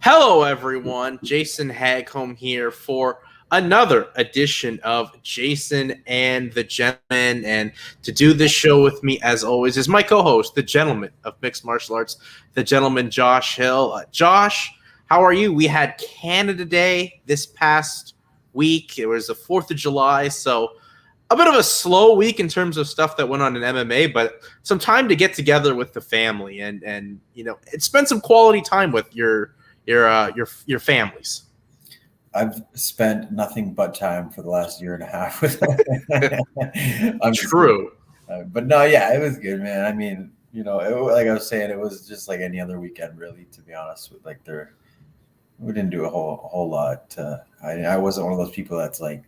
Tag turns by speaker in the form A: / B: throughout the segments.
A: Hello, everyone. Jason Hagholm here for another edition of Jason and the Gentleman. And to do this show with me, as always, is my co-host, the Gentleman of Mixed Martial Arts, the Gentleman Josh Hill. Josh, how are you? We had Canada Day this past week. It was the 4th of July, so a bit of a slow week in terms of stuff that went on in MMA, but some time to get together with the family and spend some quality time with your families.
B: I've spent nothing but time for the last year and a half with
A: I'm True.
B: But no, yeah, it was good, man. I mean, like I was saying, it was just like any other weekend, really, to be honest. With we didn't do a whole lot. I wasn't one of those people that's like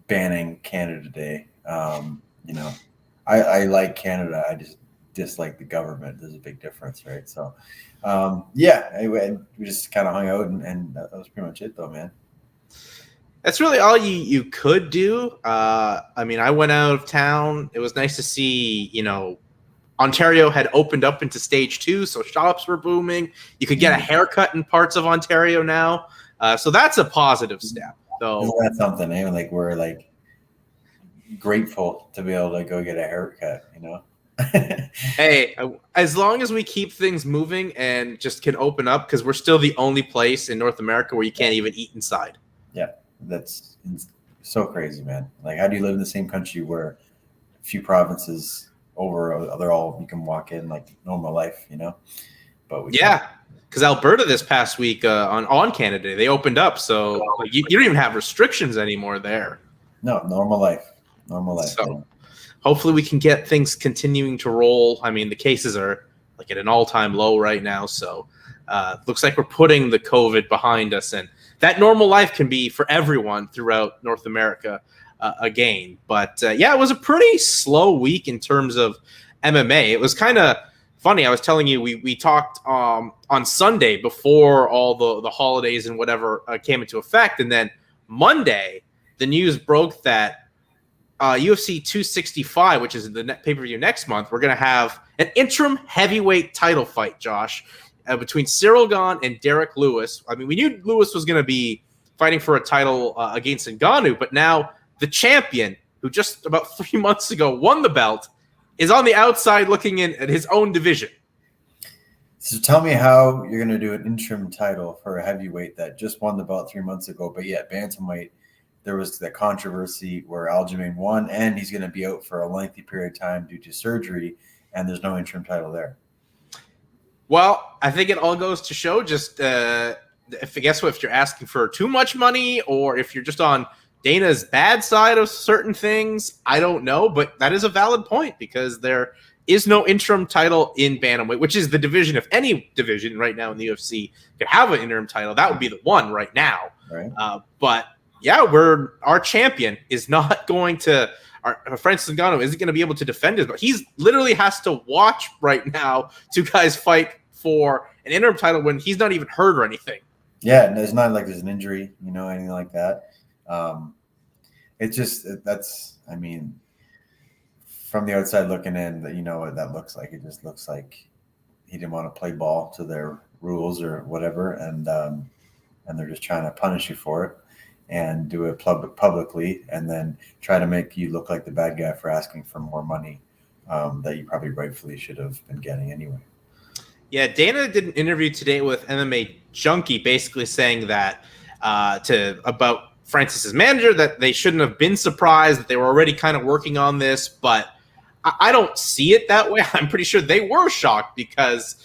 B: banning Canada Day. I like Canada. I just dislike the government. There's a big difference, right? So, we just kind of hung out, and that was pretty much it, though, man.
A: That's really all you could do. I mean, I went out of town. It was nice to see, Ontario had opened up into stage 2, so shops were booming. You could get a haircut in parts of Ontario now. So that's a positive step. So
B: isn't that something, eh? Like we're like grateful to be able to go get a haircut,
A: Hey, as long as we keep things moving and just can open up, because we're still the only place in North America where you can't even eat inside.
B: Yeah, that's so crazy, man. Like, how do you live in the same country where a few provinces over, they're all, you can walk in like normal life, But
A: because Alberta this past week on Canada Day, they opened up, so you don't even have restrictions anymore there.
B: No, normal life.
A: So hopefully we can get things continuing to roll. I mean, the cases are like at an all-time low right now, so looks like we're putting the COVID behind us, and that normal life can be for everyone throughout North America again. But it was a pretty slow week in terms of MMA. It was kind of funny. I was telling you, we talked on Sunday before all the holidays and whatever came into effect, and then Monday the news broke that UFC 265, which is the pay-per-view next month, we're going to have an interim heavyweight title fight, Josh, between CIryl Gane and Derrick Lewis. I mean, we knew Lewis was going to be fighting for a title against Ngannou, but now the champion, who just about 3 months ago won the belt, is on the outside looking in at his own division.
B: So tell me how you're going to do an interim title for a heavyweight that just won the belt 3 months ago, but yet bantamweight, there was the controversy where Aljamain won, and he's going to be out for a lengthy period of time due to surgery, and there's no interim title there.
A: Well, I think it all goes to show just if you're asking for too much money or if you're just on Dana's bad side of certain things, I don't know, but that is a valid point because there is no interim title in bantamweight, which is the division. If any division right now in the UFC could have an interim title, that would be the one right now.
B: Right.
A: But our champion is not going to. Francis Ngannou isn't going to be able to defend it, but he's literally has to watch right now two guys fight for an interim title when he's not even hurt or anything.
B: Yeah, and it's not like there's an injury, anything like that. It's just I mean, from the outside looking in, that what that looks like. It just looks like he didn't want to play ball to their rules or whatever, and they're just trying to punish you for it and do it publicly, and then try to make you look like the bad guy for asking for more money that you probably rightfully should have been getting anyway.
A: Yeah, Dana did an interview today with MMA Junkie, basically saying that about Francis's manager, that they shouldn't have been surprised, that they were already kind of working on this, but I don't see it that way. I'm pretty sure they were shocked because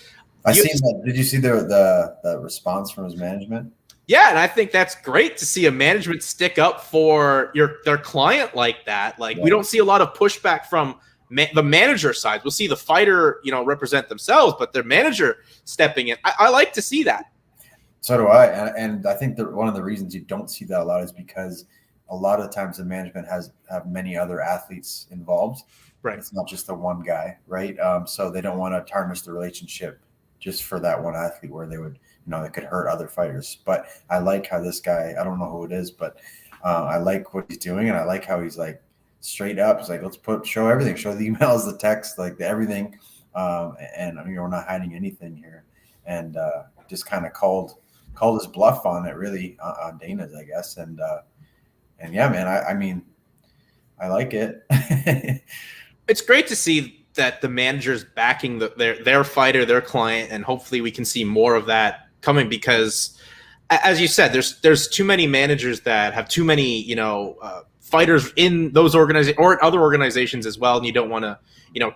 B: seen that. Did you see the response from his management?
A: Yeah, and I think that's great to see a management stick up for their client like that. Like, we don't see a lot of pushback from the manager side. We'll see the fighter, represent themselves, but their manager stepping in. I like to see that.
B: So do I, and I think that one of the reasons you don't see that a lot is because a lot of the times the management have many other athletes involved.
A: Right.
B: It's not just the one guy, right? So they don't want to tarnish the relationship just for that one athlete where they would, that could hurt other fighters. But I like how this guy, I don't know who it is, but I like what he's doing, and I like how he's like straight up. He's like, let's show everything, show the emails, the text, like everything, and we're not hiding anything here. and just kind of called his bluff on it, really, on Dana's, I guess. And yeah, man, I mean, I like it.
A: It's great to see that the manager's backing their fighter, their client, and hopefully we can see more of that coming, because as you said, there's too many managers that have too many, fighters in those organizations or in other organizations as well, and you don't want to,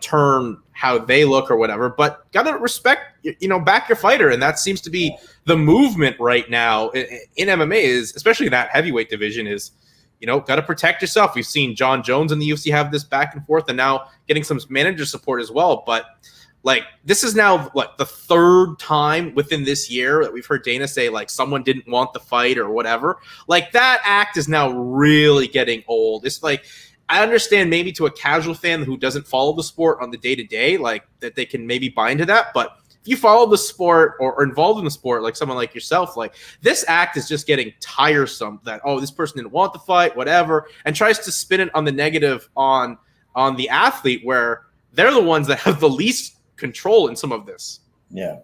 A: turn how they look or whatever. But gotta respect, back your fighter, and that seems to be the movement right now in MMA, is especially that heavyweight division is, got to protect yourself. We've seen John Jones in the UFC have this back and forth, and now getting some manager support as well. But like, this is now the third time within this year that we've heard Dana say like someone didn't want the fight or whatever. Like, that act is now really getting old. It's like, I understand maybe to a casual fan who doesn't follow the sport on the day-to-day, like that they can maybe buy into that. But if you follow the sport or are involved in the sport, like someone like yourself, like, this act is just getting tiresome, that, oh, this person didn't want the fight, whatever, and tries to spin it on the negative on the athlete, where they're the ones that have the least control in some of this.
B: Yeah.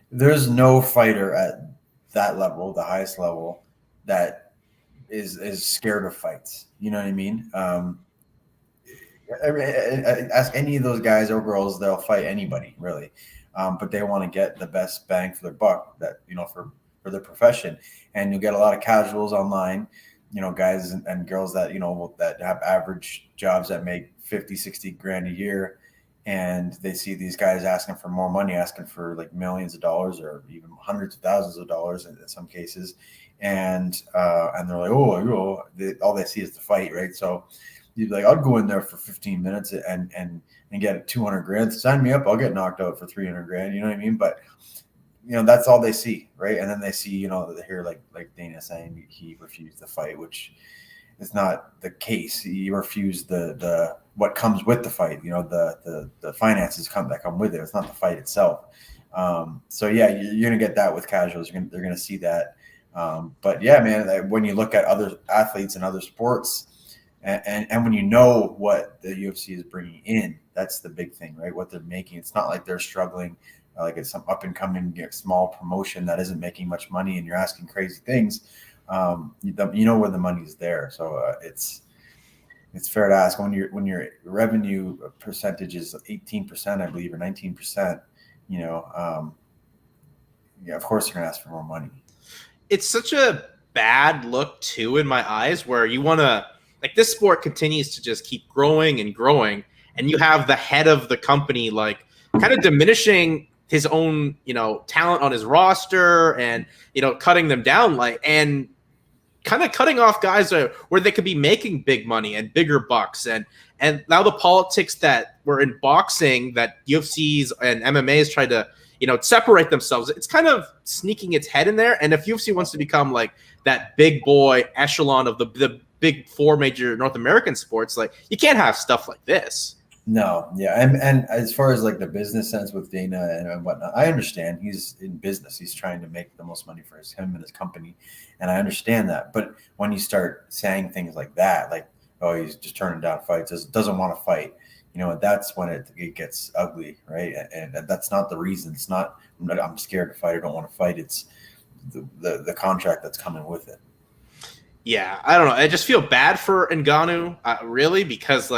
B: There's no fighter at that level, the highest level, that is scared of fights. You know what I mean? Ask any of those guys or girls, they'll fight anybody, really. But they want to get the best bang for their buck, that, for their profession. And you'll get a lot of casuals online, guys and girls that, that have average jobs that make 50, 60 grand a year. And they see these guys asking for more money, asking for like millions of dollars or even hundreds of thousands of dollars in some cases. And they're like, all they see is the fight, right? So you'd be like, I'll go in there for 15 minutes and get 200 grand. Sign me up. I'll get knocked out for 300 grand. You know what I mean? But, that's all they see, right? And then they see, they hear like Dana saying he refused the fight, which is not the case. He refused the what comes with the fight, the finances that come with it. It's not the fight itself. So yeah, you're gonna get that with casuals. They're gonna see that. But yeah, man, when you look at other athletes and other sports, and when you know what the UFC is bringing in, that's the big thing, right? What they're making. It's not like they're struggling, like it's some up and coming small promotion that isn't making much money, and you're asking crazy things. You know where the money's there. So it's fair to ask when your revenue percentage is 18%, I believe, or 19%. Of course you're gonna ask for more money.
A: It's such a bad look too in my eyes, where you want to, like, this sport continues to just keep growing and growing, and you have the head of the company like kind of diminishing his own talent on his roster, and cutting them down, and kind of cutting off guys where they could be making big money and bigger bucks. And now the politics that were in boxing, that UFCs and MMAs tried to, separate themselves, it's kind of sneaking its head in there. And if UFC wants to become like that big boy echelon of the big four major North American sports, like, you can't have stuff like this.
B: No, yeah, and as far as like the business sense with Dana and whatnot, I understand he's in business. He's trying to make the most money for him and his company, and I understand that. But when you start saying things like that, like, oh, he's just turning down fights, doesn't want to fight, that's when it gets ugly, right? And that's not the reason. It's not I'm scared to fight or don't want to fight. It's the contract that's coming with it.
A: Yeah, I don't know. I just feel bad for Ngannou, really, because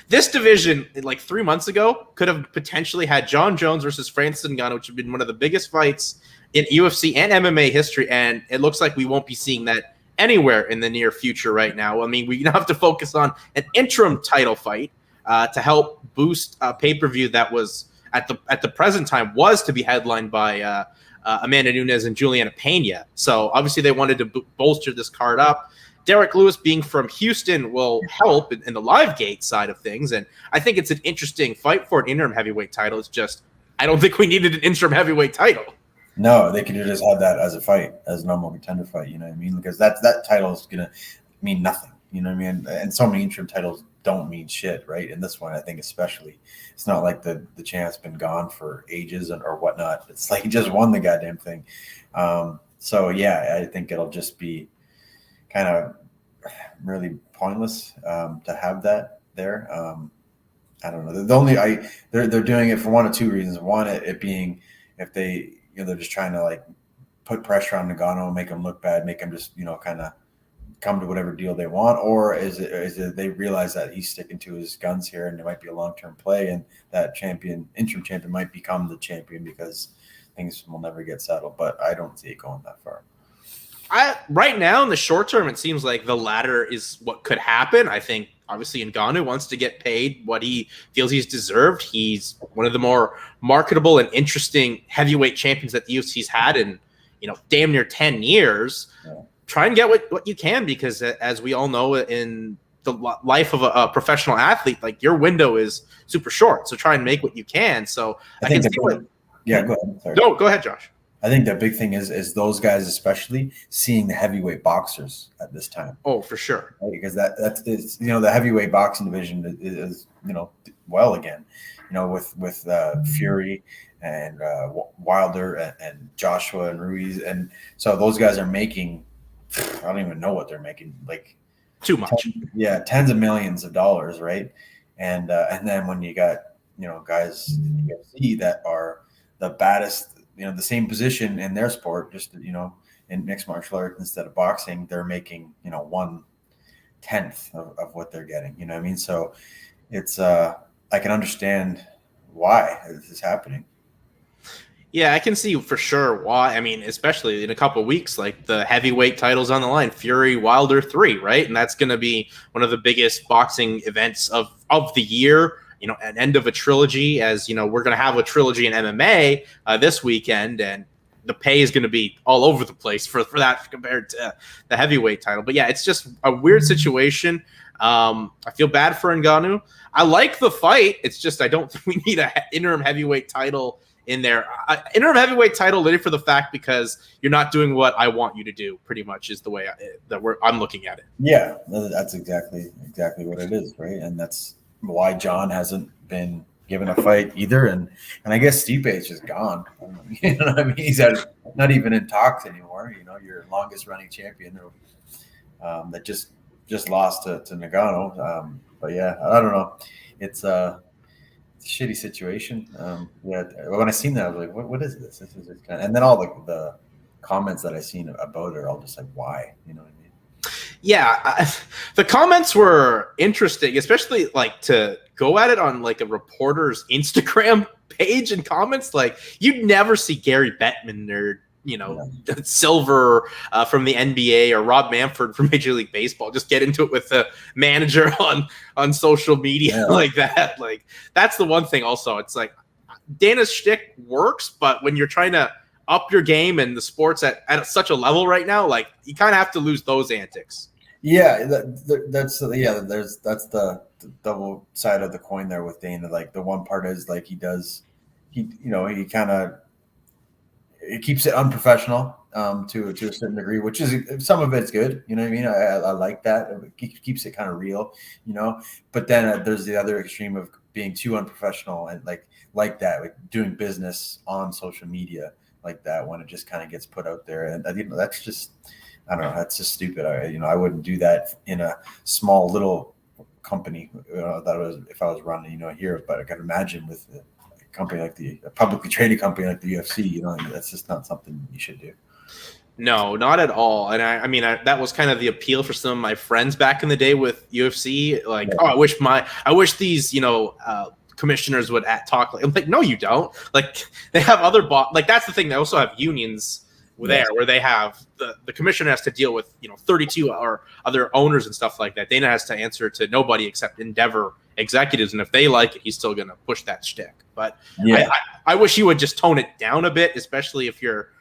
A: this division, like 3 months ago, could have potentially had John Jones versus Francis Ngannou, which would have been one of the biggest fights in UFC and MMA history, and it looks like we won't be seeing that anywhere in the near future right now. I mean, we now have to focus on an interim title fight to help boost a pay-per-view that was at the present time was to be headlined by Amanda Nunes and Juliana Pena. So obviously they wanted to bolster this card up. Derrick Lewis being from Houston will help in the live gate side of things. And I think it's an interesting fight for an interim heavyweight title. It's just, I don't think we needed an interim heavyweight title.
B: No, they could have just had that as a fight, as a normal contender fight, you know what I mean? Because that title is going to mean nothing, you know what I mean? And so many interim titles don't mean shit, right? And this one, I think especially, it's not like the champ's been gone for ages or whatnot. It's like he just won the goddamn thing. So yeah, I think it'll just be kind of really pointless to have that there. I don't know. They're doing it for one of two reasons. One, it being if they, they're just trying to like put pressure on Ngannou, make him look bad, make him just, kind of come to whatever deal they want, or is it they realize that he's sticking to his guns here and it might be a long-term play and that interim champion might become the champion because things will never get settled. But I don't see it going that far.
A: Right now in the short term, it seems like the latter is what could happen. I think obviously Ngannou wants to get paid what he feels he's deserved. He's one of the more marketable and interesting heavyweight champions that the UFC's had in, damn near 10 years. Yeah. Try and get what you can, because as we all know in the life of a professional athlete, like your window is super short. So try and make what you can. So I can see what.
B: Yeah, go ahead. Sorry.
A: No, go ahead, Josh.
B: I think the big thing is those guys, especially seeing the heavyweight boxers at this time.
A: Oh, for sure.
B: Right? Because that's the heavyweight boxing division is well again, with Fury and Wilder and Joshua and Ruiz, and so those guys are making, I don't even know what they're making, like
A: too much.
B: Tens of millions of dollars, right? And then when you got guys in the UFC that are the baddest, the same position in their sport, just in mixed martial arts instead of boxing, they're making 1/10 of what they're getting. You know what I mean? So it's I can understand why this is happening.
A: Yeah, I can see for sure why. I mean, especially in a couple of weeks, like the heavyweight title's on the line, Fury Wilder 3, right? And that's going to be one of the biggest boxing events of the year. An end of a trilogy, as we're going to have a trilogy in MMA this weekend, and the pay is going to be all over the place for that compared to the heavyweight title. But yeah, it's just a weird situation. I feel bad for Ngannou. I like the fight. It's just I don't think we need an interim heavyweight title in there. Interim heavyweight title literally for the fact because you're not doing what I want you to do, pretty much is the way I'm looking at it.
B: Yeah, that's exactly what it is, right? And that's why John hasn't been given a fight either, and I guess Stipe is just gone. You know what I mean? He's not even in talks anymore. Your longest running champion that just lost to Ngannou. But yeah, I don't know. It's a shitty situation. When I seen that, I was like, what is this? This is just kind of, and then all the comments that I seen about it are all just like, why? You know what I mean?
A: Yeah, the comments were interesting, especially like to go at it on like a reporter's Instagram page and comments. Like you'd never see Gary Bettman or Silver from the NBA or Rob Manfred from Major League Baseball just get into it with the manager on social media like that. Like that's the one thing. Also, it's like Dana's shtick works, but when you're trying to up your game and the sports at such a level right now, like you kind of have to lose those antics.
B: Yeah, that's the double side of the coin there with Dana. Like the one part is like he kind of keeps it unprofessional to a certain degree, which is some of it's good. You know what I mean? I like that. It keeps it kind of real, But then there's the other extreme of being too unprofessional and like that, like doing business on social media like that when it just kind of gets put out there, and that's just. I don't know. That's just stupid. I wouldn't do that in a small little company. That was if I was running, here. But I can imagine with a company like a publicly traded company like the UFC. That's just not something you should do.
A: No, not at all. And I mean, that was kind of the appeal for some of my friends back in the day with UFC. Like, I wish these, commissioners would talk. I'm like, no, you don't. Like, they have other like that's the thing. They also have unions. Where they have the commissioner has to deal with 32 or other owners and stuff like that. Dana has to answer to nobody except Endeavor executives, and if they like it, he's still going to push that shtick. But I wish he would just tone it down a bit, especially if you're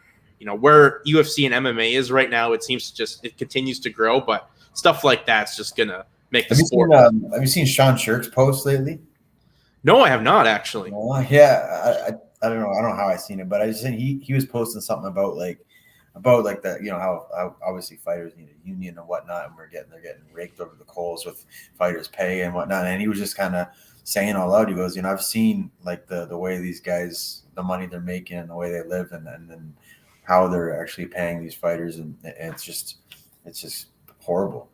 A: where UFC and MMA is right now. It seems it continues to grow, but stuff like that's just going to make the sport.
B: Have you seen Sean Shirk's post lately?
A: No, I have not actually.
B: Yeah, I don't know. I don't know how I seen it, but I just think he was posting something about that, how obviously fighters need a union and whatnot, and they're getting raked over the coals with fighters' pay and whatnot. And he was just kind of saying all out, he goes, I've seen like the way these guys, the money they're making and the way they live, and then how they're actually paying these fighters, and it's just horrible.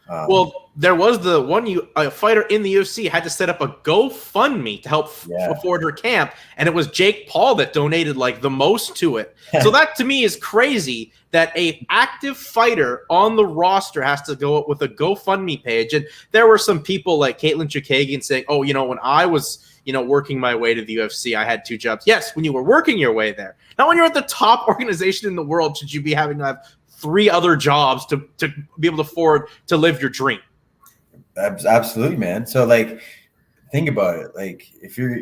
A: Well, there was the one a fighter in the UFC had to set up a GoFundMe to help afford her camp, and it was Jake Paul that donated like the most to it. So that to me is crazy that a active fighter on the roster has to go up with a GoFundMe page. And there were some people like Caitlin Chookagian saying, "Oh, when I was working my way to the UFC, I had 2 jobs." Yes, when you were working your way there. Not when you're at the top organization in the world should you be having to have 3 other jobs to be able to afford to live your dream.
B: Absolutely, man. So like, think about it. Like if you're,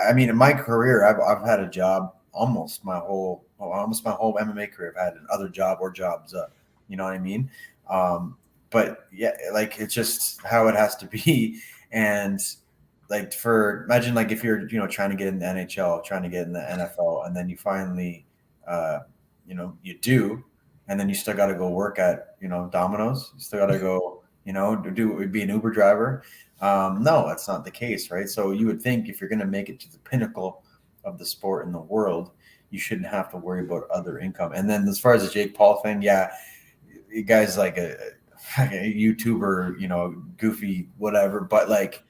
B: I mean, in my career, I've had a job almost my whole MMA career. I've had another job or jobs. You know what I mean? But yeah, like it's just how it has to be. And like imagine like if you're trying to get in the NHL, trying to get in the NFL, and then you finally you do. And then you still got to go work at, Domino's. You still got to go, be an Uber driver. No, that's not the case, right? So you would think if you're going to make it to the pinnacle of the sport in the world, you shouldn't have to worry about other income. And then as far as the Jake Paul thing, you guys like a YouTuber, goofy, whatever. But like,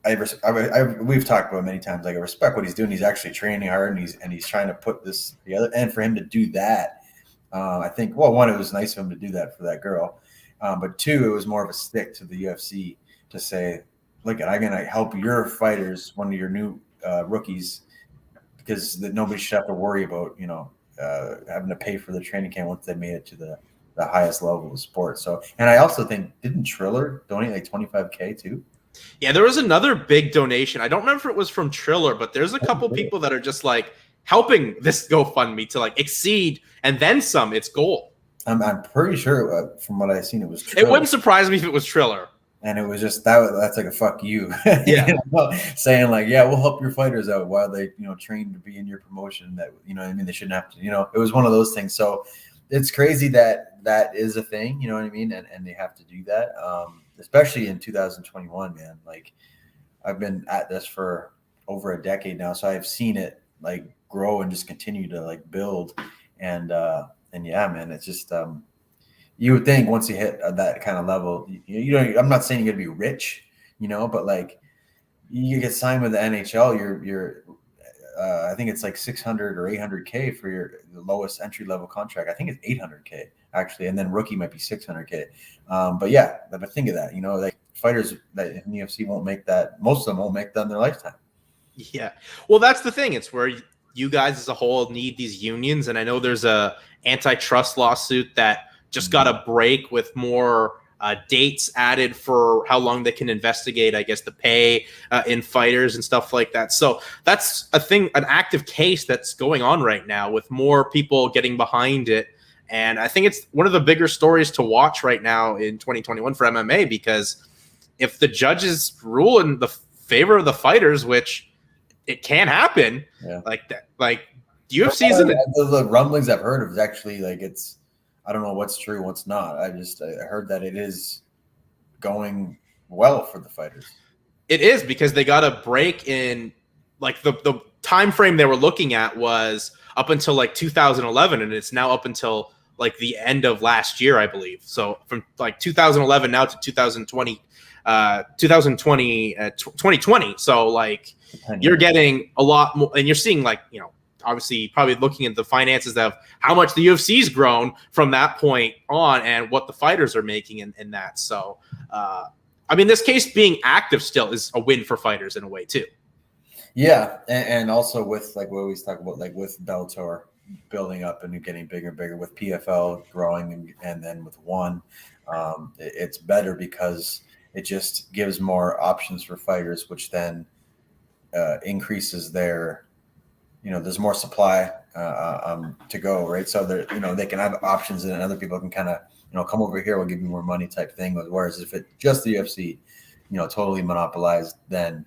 B: we've talked about it many times. Like I respect what he's doing. He's actually training hard, and he's trying to put this together. And for him to do that. I think, well, one, it was nice of him to do that for that girl. But 2, it was more of a stick to the UFC to say, look, I'm going to help your fighters, one of your new rookies, because nobody should have to worry about, having to pay for the training camp once they made it to the highest level of sport. So, and I also think, didn't Triller donate like $25K too?
A: Yeah, there was another big donation. I don't remember if it was from Triller, but there's a couple people that are just like, helping this GoFundMe to like exceed and then some its goal.
B: I'm pretty sure from what I've seen, it was Triller.
A: It wouldn't surprise me if it was Triller.
B: And it was just that's like a fuck you. Yeah. Saying like, yeah, we'll help your fighters out while they, train to be in your promotion that, I mean, they shouldn't have to, it was one of those things. So it's crazy that is a thing, you know what I mean? And they have to do that. Especially in 2021, man. Like I've been at this for over a decade now. So I've seen it like grow and just continue to like build. And yeah, man, it's just, you would think once you hit that kind of level, I'm not saying you're going to be rich, but like you get signed with the NHL, you're I think it's like 600 or 800K for the lowest entry level contract. I think it's 800K actually. And then rookie might be 600K. But yeah, but think of that, like fighters that in the UFC won't make that. Most of them won't make that in their lifetime.
A: Yeah. Well, that's the thing. It's where you guys as a whole need these unions. And I know there's a antitrust lawsuit that just got a break with more dates added for how long they can investigate, I guess, the pay in fighters and stuff like that. So that's a thing, an active case that's going on right now with more people getting behind it. And I think it's one of the bigger stories to watch right now in 2021 for MMA, because if the judges rule in the favor of the fighters, which it can happen, like that, like UFC isn't
B: the rumblings I've heard of is actually like I don't know what's true, what's not. I heard that it is going well for the fighters.
A: It is, because they got a break in like the time frame they were looking at was up until like 2011, and it's now up until like the end of last year, I believe. So from like 2011 now to 2020. 2020. So like you're getting a lot more, and you're seeing like, obviously probably looking at the finances of how much the UFC's grown from that point on and what the fighters are making in that. So, I mean, this case being active still is a win for fighters in a way too.
B: Yeah. And also with like what we always talk about, like with Bellator building up and getting bigger and bigger, with PFL growing, and then with ONE, it's better because it just gives more options for fighters, which then increases their, there's more supply to go, right? So they can have options, and other people can kind of, come over here, we'll give you more money type thing. Whereas if it's just the UFC, totally monopolized, then,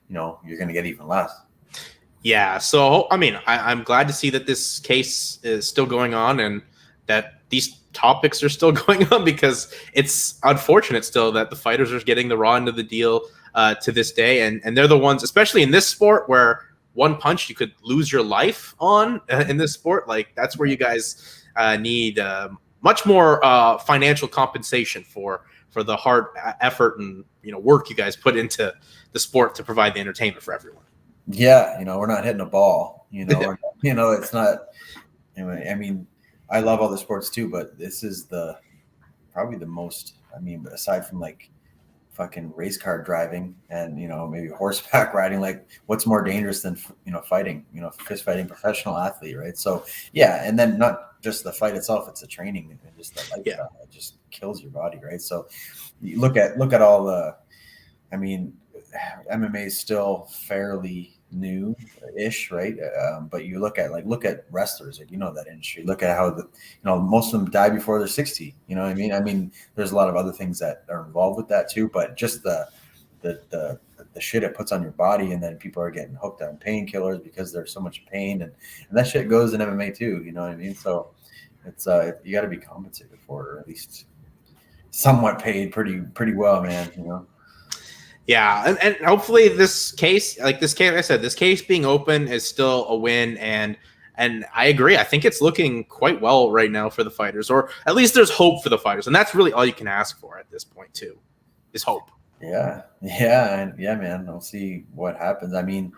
B: you're going to get even less.
A: Yeah. So, I mean, I'm glad to see that this case is still going on and that these topics are still going on, because it's unfortunate still that the fighters are getting the raw end of the deal to this day. And they're the ones, especially in this sport, where one punch you could lose your life on in this sport. Like that's where you guys need much more financial compensation for the hard effort and work you guys put into the sport to provide the entertainment for everyone.
B: Yeah, we're not hitting a ball. It's not. Anyway, I mean, I love other sports too, but this is probably the most. I mean, aside from like fucking race car driving and maybe horseback riding, like what's more dangerous than fighting, fist fighting professional athlete, right? So yeah, and then not just the fight itself, it's the training and just the lifestyle. It just kills your body, right? So you look at all the, I mean, MMA is still fairly new-ish, right? But you look at wrestlers, like that industry. Look at how most of them die before they're 60. You know what I mean? I mean, there's a lot of other things that are involved with that too, but just the shit it puts on your body, and then people are getting hooked on painkillers because there's so much pain, and that shit goes in MMA too. You know what I mean? So it's you got to be compensated for it, or at least somewhat paid pretty well, man.
A: Yeah, and hopefully this case, like I said, this case being open is still a win, and I agree. I think it's looking quite well right now for the fighters, or at least there's hope for the fighters, and that's really all you can ask for at this point too, is hope.
B: Yeah, man. I'll see what happens. I mean,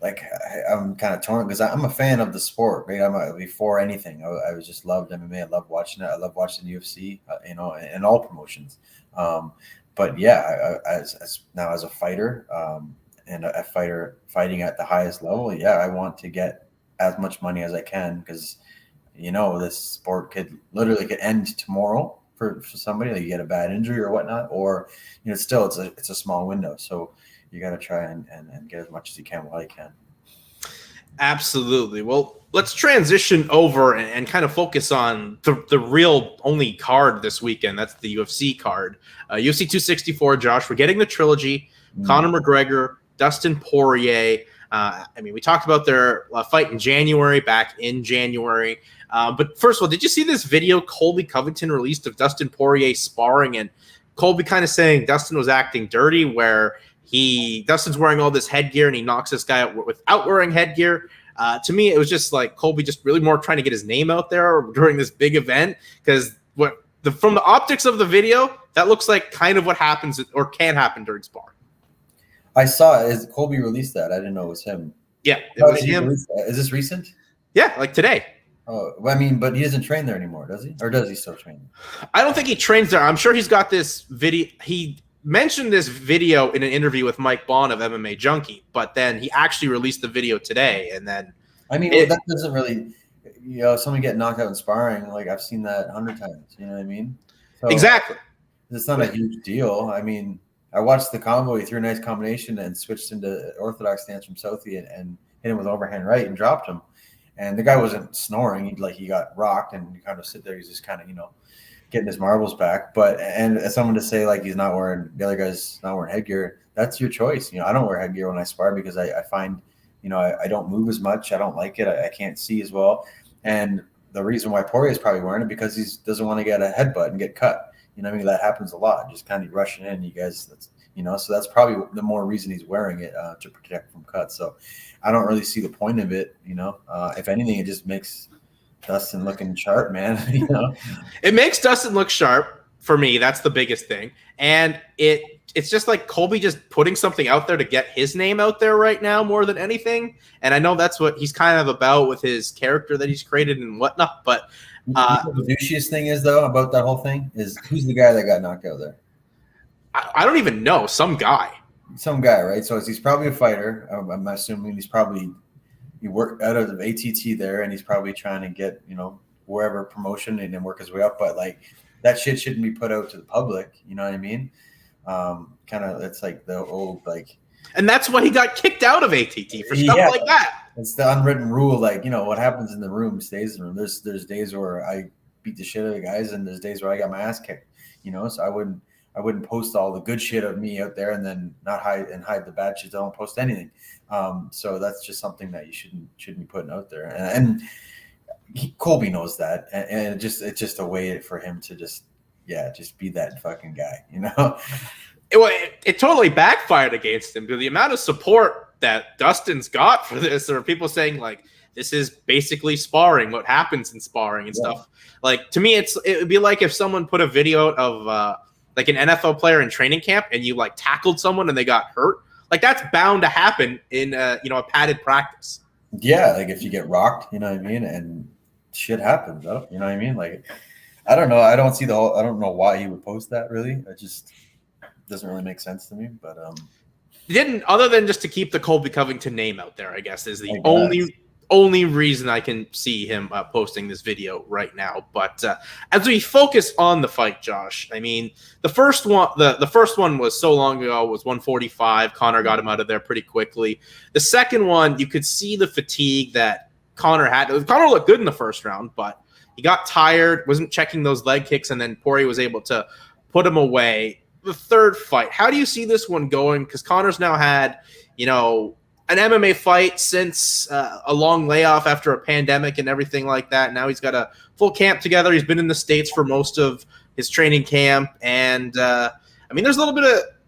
B: like I'm kind of torn because I'm a fan of the sport, right? Before anything, I was just loved MMA. I love watching it. I love watching UFC, and all promotions. But yeah, as now as a fighter, and a fighter fighting at the highest level, yeah, I want to get as much money as I can because, this sport could end tomorrow for somebody. Like you get a bad injury or whatnot, or still it's a small window. So you got to try and get as much as you can while you can.
A: Absolutely. Well, let's transition over and kind of focus on the real only card this weekend. That's the UFC card. UFC 264, Josh. We're getting the trilogy. Conor McGregor, Dustin Poirier. I mean, we talked about their fight back in January. But first of all, did you see this video Colby Covington released of Dustin Poirier sparring? And Colby kind of saying Dustin was acting dirty, where Dustin's wearing all this headgear and he knocks this guy out without wearing headgear. To me, it was just like Colby just really more trying to get his name out there during this big event, because from the optics of the video, that looks like kind of what happens or can happen during sparring.
B: I saw it. Is Colby released that? I didn't know it was him.
A: Yeah, it was him.
B: Is this recent?
A: Yeah, like today.
B: Oh, I mean, but he doesn't train there anymore, does he? Or does he still train?
A: I don't think he trains there. I'm sure he's got this video. He mentioned this video in an interview with Mike Bond of MMA Junkie, but then he actually released the video today. And then,
B: I mean, that doesn't really, someone get knocked out in sparring. Like I've seen that 100 times. You know what I mean? So
A: exactly.
B: It's not a huge deal. I mean, I watched the combo. He threw a nice combination and switched into orthodox stance from Southie and hit him with overhand right and dropped him. And the guy wasn't snoring. He got rocked and you kind of sit there. He's just kind of, getting his marbles back. But and as someone to say like the other guy's not wearing headgear, that's your choice. I don't wear headgear when I spar because I find, I don't move as much. I don't like it. I can't see as well. And the reason why Poirier is probably wearing it because he doesn't want to get a headbutt and get cut. I mean, that happens a lot. Just kind of rushing in, you guys. So that's probably the more reason he's wearing it to protect from cuts. So I don't really see the point of it. If anything, it just makes Dustin looking sharp, man.
A: It makes Dustin look sharp for me. That's the biggest thing. And it's just like Colby just putting something out there to get his name out there right now more than anything. And I know that's what he's kind of about with his character that he's created and whatnot. But
B: the douchiest thing is though about that whole thing is who's the guy that got knocked out there?
A: I don't even know. Some guy,
B: right? So he's probably a fighter. I'm assuming he worked out of ATT there, and he's probably trying to get wherever promotion and then work his way up. But like that shit shouldn't be put out to the public. You know what I mean? Kind of, it's like the old like.
A: And that's why he got kicked out of ATT for stuff like that.
B: It's the unwritten rule. Like what happens in the room stays in the room. There's days where I beat the shit out of guys, and there's days where I got my ass kicked. So I wouldn't post all the good shit of me out there and then not hide the bad shit. I don't post anything. So that's just something that you shouldn't be putting out there. And Colby knows that. And it's just a way for him to just be that fucking guy,
A: It totally backfired against him. The amount of support that Dustin's got for this, or people saying like this is basically sparring, what happens in sparring and stuff. Like, to me, it would be like if someone put a video of like an NFL player in training camp and you like tackled someone and they got hurt. Like, that's bound to happen in a padded practice.
B: Yeah, like if you get rocked, you know what I mean, and shit happens. You know what I mean? Like, I don't know. I don't know why he would post that. Really, it just doesn't really make sense to me. But
A: didn't, other than just to keep the Colby Covington name out there, I guess is the only reason I can see him posting this video right now. But as we focus on the fight, Josh, I mean, the first one was so long ago, was 145. Conor got him out of there pretty quickly. The second one, you could see the fatigue that Conor had. Conor looked good in the first round, but he got tired, wasn't checking those leg kicks, and then Poirier was able to put him away. The third fight, how do you see this one going? Because Conor's now had, an MMA fight since a long layoff after a pandemic and everything like that. Now he's got a full camp together. He's been in the States for most of his training camp. And, there's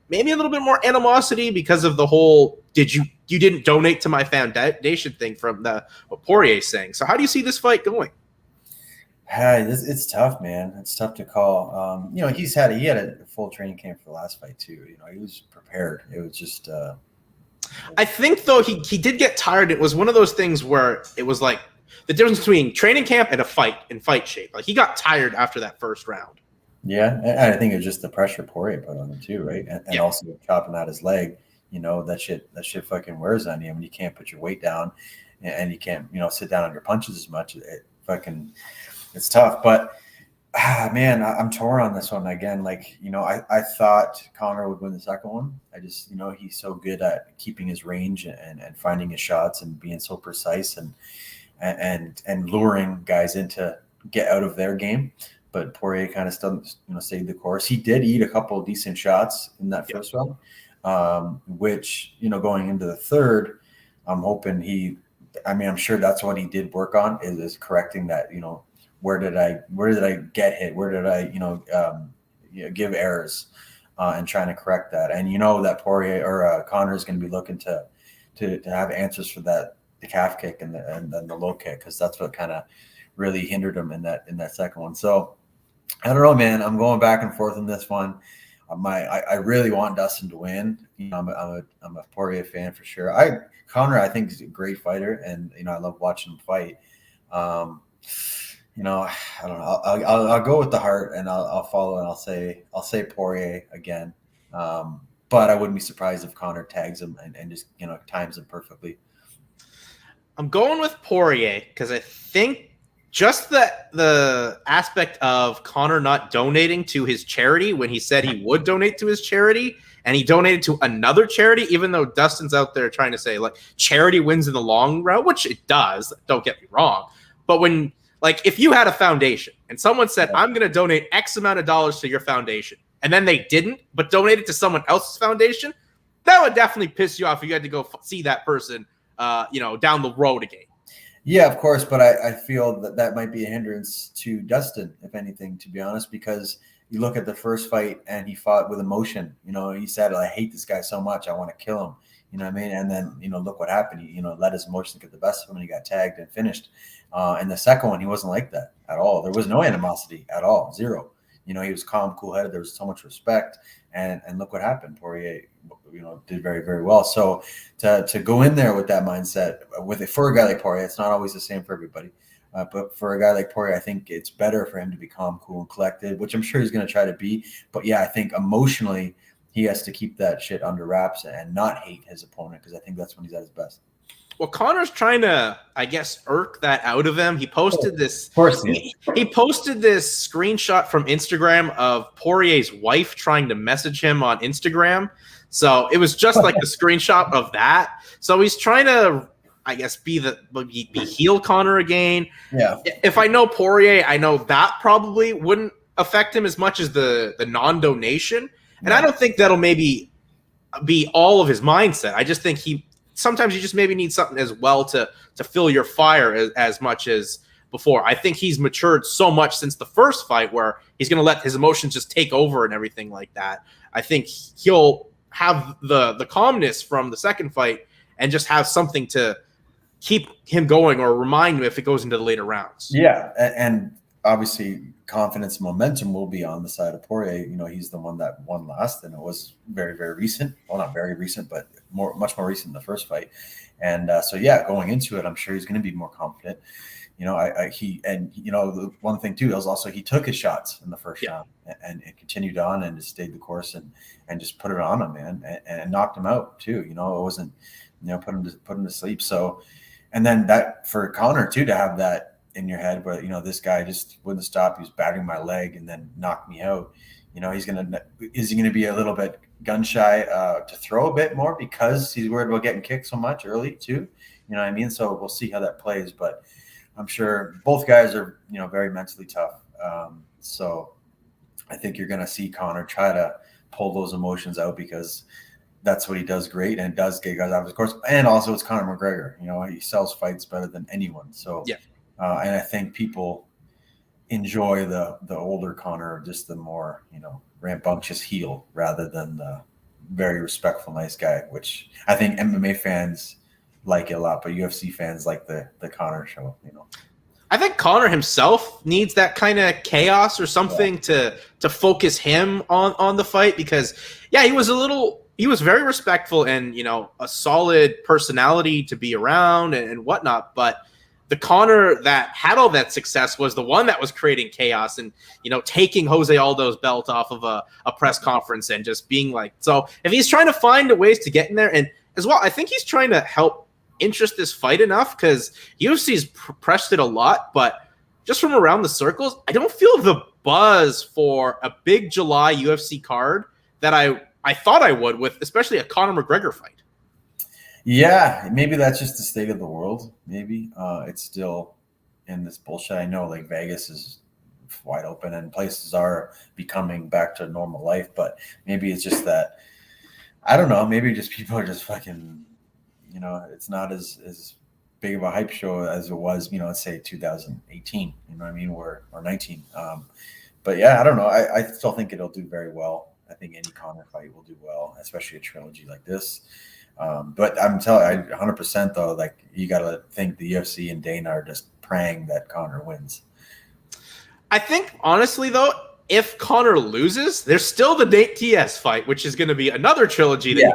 A: maybe a little bit more animosity because of the whole, you didn't donate to my foundation thing from what Poirier's saying. So how do you see this fight going?
B: It's tough, man. It's tough to call. He had a full training camp for the last fight too. He was prepared. It was just,
A: I think, though, he did get tired. It was one of those things where it was like the difference between training camp and a fight in fight shape. Like, he got tired after that first round.
B: Yeah, and I think it was just the pressure Poirier put on him too, right? And also chopping out his leg. That shit fucking wears on you when you can't put your weight down and you can't, sit down on your punches as much. It's tough. But man, I'm torn on this one again. Like, I thought Conor would win the second one. I just, he's so good at keeping his range and finding his shots and being so precise and luring guys into get out of their game. But Poirier kind of still, stayed the course. He did eat a couple of decent shots in that first round, which, going into the third, I'm hoping I'm sure that's what he did work on is correcting that, where did I get hit? Where did I, give errors and trying to correct that? And that Poirier or Conor is going to be looking to have answers for that, the calf kick and then the low kick, because that's what kind of really hindered him in that second one. So I don't know, man. I'm going back and forth in this one. I really want Dustin to win. I'm a Poirier fan for sure. Conor, I think, is a great fighter, and I love watching him fight. I don't know. I'll go with the heart, and I'll follow, and I'll say Poirier again. But I wouldn't be surprised if Conor tags him and just times him perfectly.
A: I'm going with Poirier because I think just the aspect of Conor not donating to his charity when he said he would donate to his charity, and he donated to another charity, even though Dustin's out there trying to say like charity wins in the long run, which it does. Don't get me wrong, but when if you had a foundation and someone said, I'm going to donate X amount of dollars to your foundation, and then they didn't, but donated to someone else's foundation, that would definitely piss you off if you had to go see that person, down the road again.
B: Yeah, of course. But I feel that might be a hindrance to Dustin, if anything, to be honest, because you look at the first fight and he fought with emotion. He said, I hate this guy so much. I want to kill him. You know what I mean? And then, look what happened. He, let his emotions get the best of him and he got tagged and finished. And the second one, he wasn't like that at all. There was no animosity at all. Zero. He was calm, cool-headed. There was so much respect. And look what happened. Poirier, did very, very well. So to go in there with that mindset, for a guy like Poirier, it's not always the same for everybody. But for a guy like Poirier, I think it's better for him to be calm, cool, and collected, which I'm sure he's going to try to be. But yeah, I think emotionally, he has to keep that shit under wraps and not hate his opponent, because I think that's when he's at his best.
A: Well, Conor's trying to, I guess, irk that out of him. He posted this.
B: Of course,
A: he posted this screenshot from Instagram of Poirier's wife trying to message him on Instagram. So it was just like the screenshot of that. So he's trying to, I guess, be heel Conor again.
B: Yeah.
A: If I know Poirier, I know that probably wouldn't affect him as much as the non-donation. And I don't think that'll maybe be all of his mindset. I just think sometimes you just maybe need something as well to fill your fire as much as before. I think he's matured so much since the first fight where he's going to let his emotions just take over and everything like that. I think he'll have the calmness from the second fight and just have something to keep him going or remind him if it goes into the later rounds.
B: Yeah, and obviously confidence and momentum will be on the side of Poirier. He's the one that won last, and it was very, very recent. Well, not very recent, but much more recent than the first fight. And so, going into it, I'm sure he's going to be more confident. The one thing too is also he took his shots in the first round and it continued on and just stayed the course and just put it on him, man, and knocked him out too. It wasn't, put him to sleep. So, and then that for Conor too, to have that in your head where, this guy just wouldn't stop. He was batting my leg and then knocked me out. Is he going to be a little bit gun shy to throw a bit more because he's worried about getting kicked so much early too? You know what I mean? So we'll see how that plays, but I'm sure both guys are, very mentally tough. So I think you're going to see Conor try to pull those emotions out because that's what he does great and does get guys out of his course. And also it's Conor McGregor. He sells fights better than anyone. So, and I think people enjoy the older Conor, just the more, rambunctious heel rather than the very respectful, nice guy, which I think MMA fans like it a lot, but UFC fans like the Conor show,
A: I think Conor himself needs that kind of chaos or something to focus him on the fight because he was very respectful and a solid personality to be around and whatnot, but the Conor that had all that success was the one that was creating chaos and taking Jose Aldo's belt off of a press conference and just being like, so if he's trying to find ways to get in there, and as well I think he's trying to help interest this fight enough because UFC's pressed it a lot, but just from around the circles, I don't feel the buzz for a big July UFC card that I thought I would with, especially a Conor McGregor fight.
B: Yeah, maybe that's just the state of the world. Maybe it's still in this bullshit. I know like Vegas is wide open and places are becoming back to normal life, but maybe it's just that, I don't know, maybe just people are just fucking, it's not as big of a hype show as it was, let's say 2018, you know what I mean, or 19. But I don't know. I still think it'll do very well. I think any Conor fight will do well, especially a trilogy like this. But I'm telling you, 100% though, like you got to think the UFC and Dana are just praying that Conor wins.
A: I think honestly though, if Conor loses, there's still the Nate Diaz fight, which is going to be another trilogy that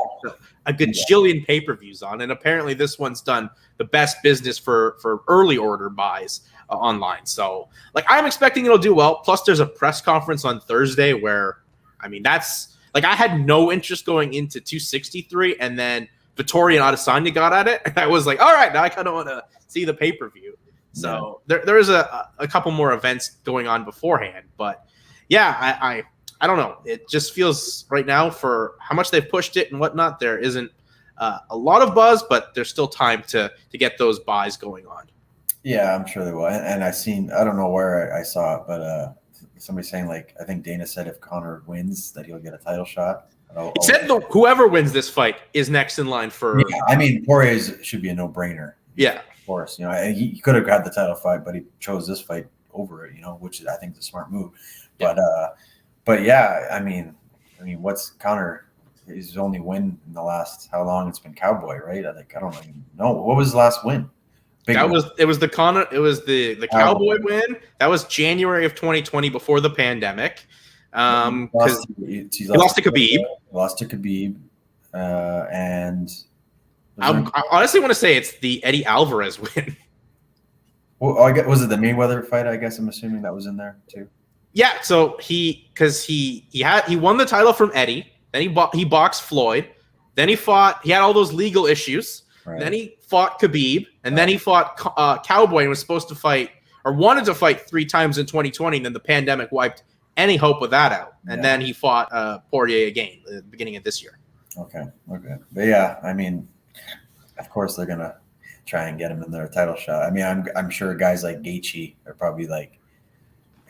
A: a gajillion pay-per-views on, and apparently this one's done the best business for early order buys online. So, like, I'm expecting it'll do well. Plus, there's a press conference on Thursday where, I mean, that's like I had no interest going into 263, and then Vettori and Adesanya got at it, and I was like, all right, now I kind of want to see the pay-per-view. So there is a couple more events going on beforehand, but I don't know. It just feels right now for how much they've pushed it and whatnot, there isn't a lot of buzz, but there's still time to get those buys going on.
B: Yeah, I'm sure they will. And I don't know where I saw it, but somebody saying like, I think Dana said if Conor wins that he'll get a title shot.
A: It said whoever wins this fight is next in line for.
B: Yeah, I mean, Poirier should be a no-brainer.
A: Yeah,
B: of course. He could have got the title fight, but he chose this fight over it. Which I think is a smart move. But I mean, what's Conor? His only win in the last how long? It's been Cowboy, right? I don't even know. What was the last win?
A: It was the Cowboy win. That was January of 2020 before the pandemic. Because he lost to Khabib.
B: Lost to Khabib, and
A: I honestly want to say it's the Eddie Alvarez win.
B: Well, was it the Mayweather fight? I guess I'm assuming that was in there too.
A: Yeah, so he won the title from Eddie, then he boxed Floyd, then he had all those legal issues, right. Then he fought Khabib, and then he fought Cowboy and was supposed to fight or wanted to fight 3 times in 2020, and then the pandemic wiped any hope of that out, and then he fought Poirier again at the beginning of this year.
B: Okay, but I mean, of course they're gonna try and get him in their title shot. I mean, I'm sure guys like Gaethje are probably like.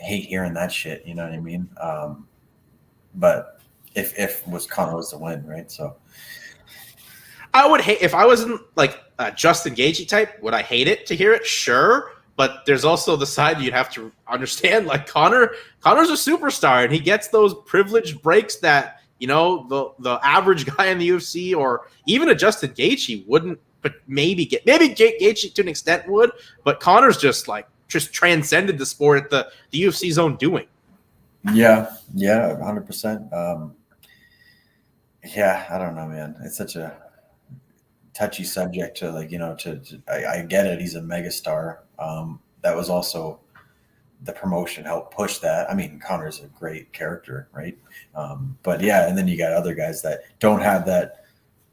B: Hate hearing that shit, you know what I mean? But if Conor was to win, right? So
A: I would hate if I wasn't like a Justin Gaethje type. Would I hate it to hear it? Sure, but there's also the side you'd have to understand. Like Connor's a superstar, and he gets those privileged breaks that the average guy in the UFC or even a Justin Gaethje wouldn't, but maybe Gaethje to an extent would, but Conor's just transcended the sport at the UFC's own doing.
B: Yeah, 100%. Yeah, I don't know, man. It's such a touchy subject to I get it. He's a megastar. That was also the promotion helped push that. I mean, Conor's a great character, right? But yeah, and then you got other guys that don't have that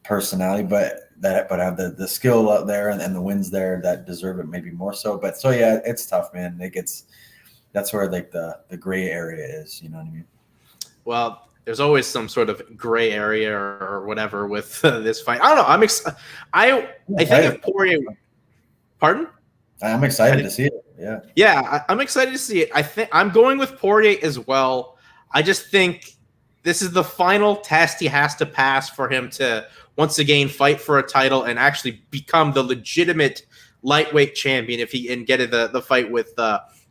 B: personality, but have the skill out there and the wins there that deserve it maybe more so. But so yeah, it's tough, man. That's where like the gray area is. You know what I mean?
A: Well, there's always some sort of gray area or whatever with this fight. I don't know. I think if Poirier, pardon?
B: I'm excited to see it. Yeah.
A: Yeah, I'm excited to see it. I think I'm going with Poirier as well. I just think this is the final test he has to pass for him to once again fight for a title and actually become the legitimate lightweight champion if he get the fight with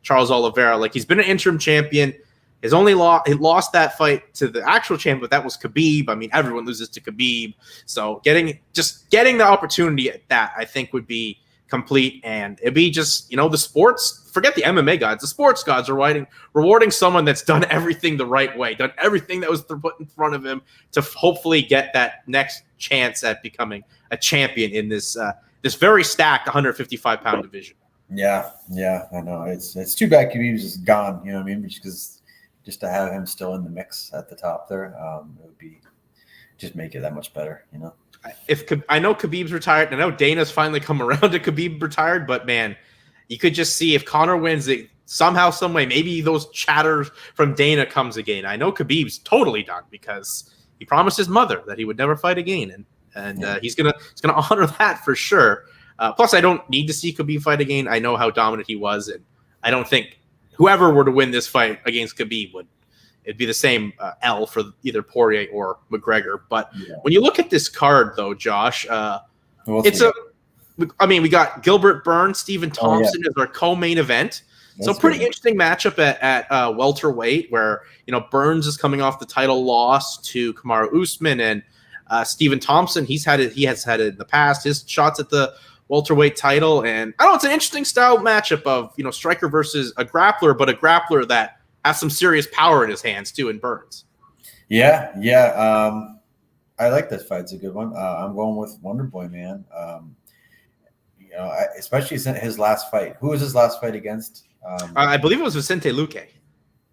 A: Charles Oliveira. Like, he's been an interim champion. He lost that fight to the actual champion, but that was Khabib. I mean, everyone loses to Khabib. So getting the opportunity at that, I think, would be complete. And it'd be just, the sports, forget the MMA gods. The sports gods are rewarding someone that's done everything the right way, done everything that was put in front of him to hopefully get that next chance at becoming a champion in this very stacked 155-pound division.
B: Yeah, I know. It's too bad Khabib's just gone, you know what I mean? Because just to have him still in the mix at the top there, it would be just make it that much better, I know Khabib's retired, and I know Dana's finally come around to Khabib retired, but man, you could just see if Conor wins it somehow, some way, maybe those chatters from Dana comes again. I know Khabib's totally done because he promised his mother that he would never fight again, and he's gonna honor that for sure. Plus, I don't need to see Khabib fight again. I know how dominant he was, and I don't think whoever were to win this fight against Khabib it'd be the same L for either Poirier or McGregor. But when you look at this card, though, Josh, we got Gilbert Burns, Stephen Thompson as our co-main event. That's pretty interesting matchup at welterweight, where Burns is coming off the title loss to Kamaru Usman, and Stephen Thompson he has had it in the past, his shots at the welterweight title. And I don't know, it's an interesting style matchup of striker versus a grappler, but a grappler that has some serious power in his hands too, in Burns. Yeah. I like this fight. It's a good one. I'm going with Wonderboy, man. Especially his last fight. Who was his last fight against?
A: I believe it was Vicente Luque.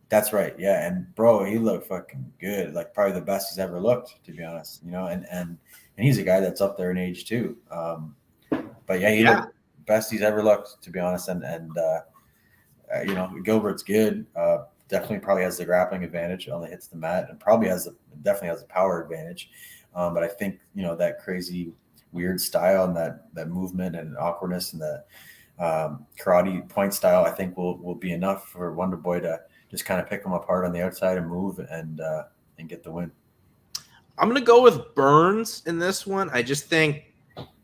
B: That's right. Yeah. And bro, he looked fucking good. Like, probably the best he's ever looked, to be honest, and he's a guy that's up there in age too. But yeah, he looked best he's ever looked, to be honest. And Gilbert's good. Definitely probably has the grappling advantage, only hits the mat, and definitely has a power advantage. But I think, that crazy weird style and that movement and awkwardness and the karate point style, I think will be enough for Wonderboy to just kind of pick him apart on the outside and move and get the win.
A: I'm going to go with Burns in this one. I just think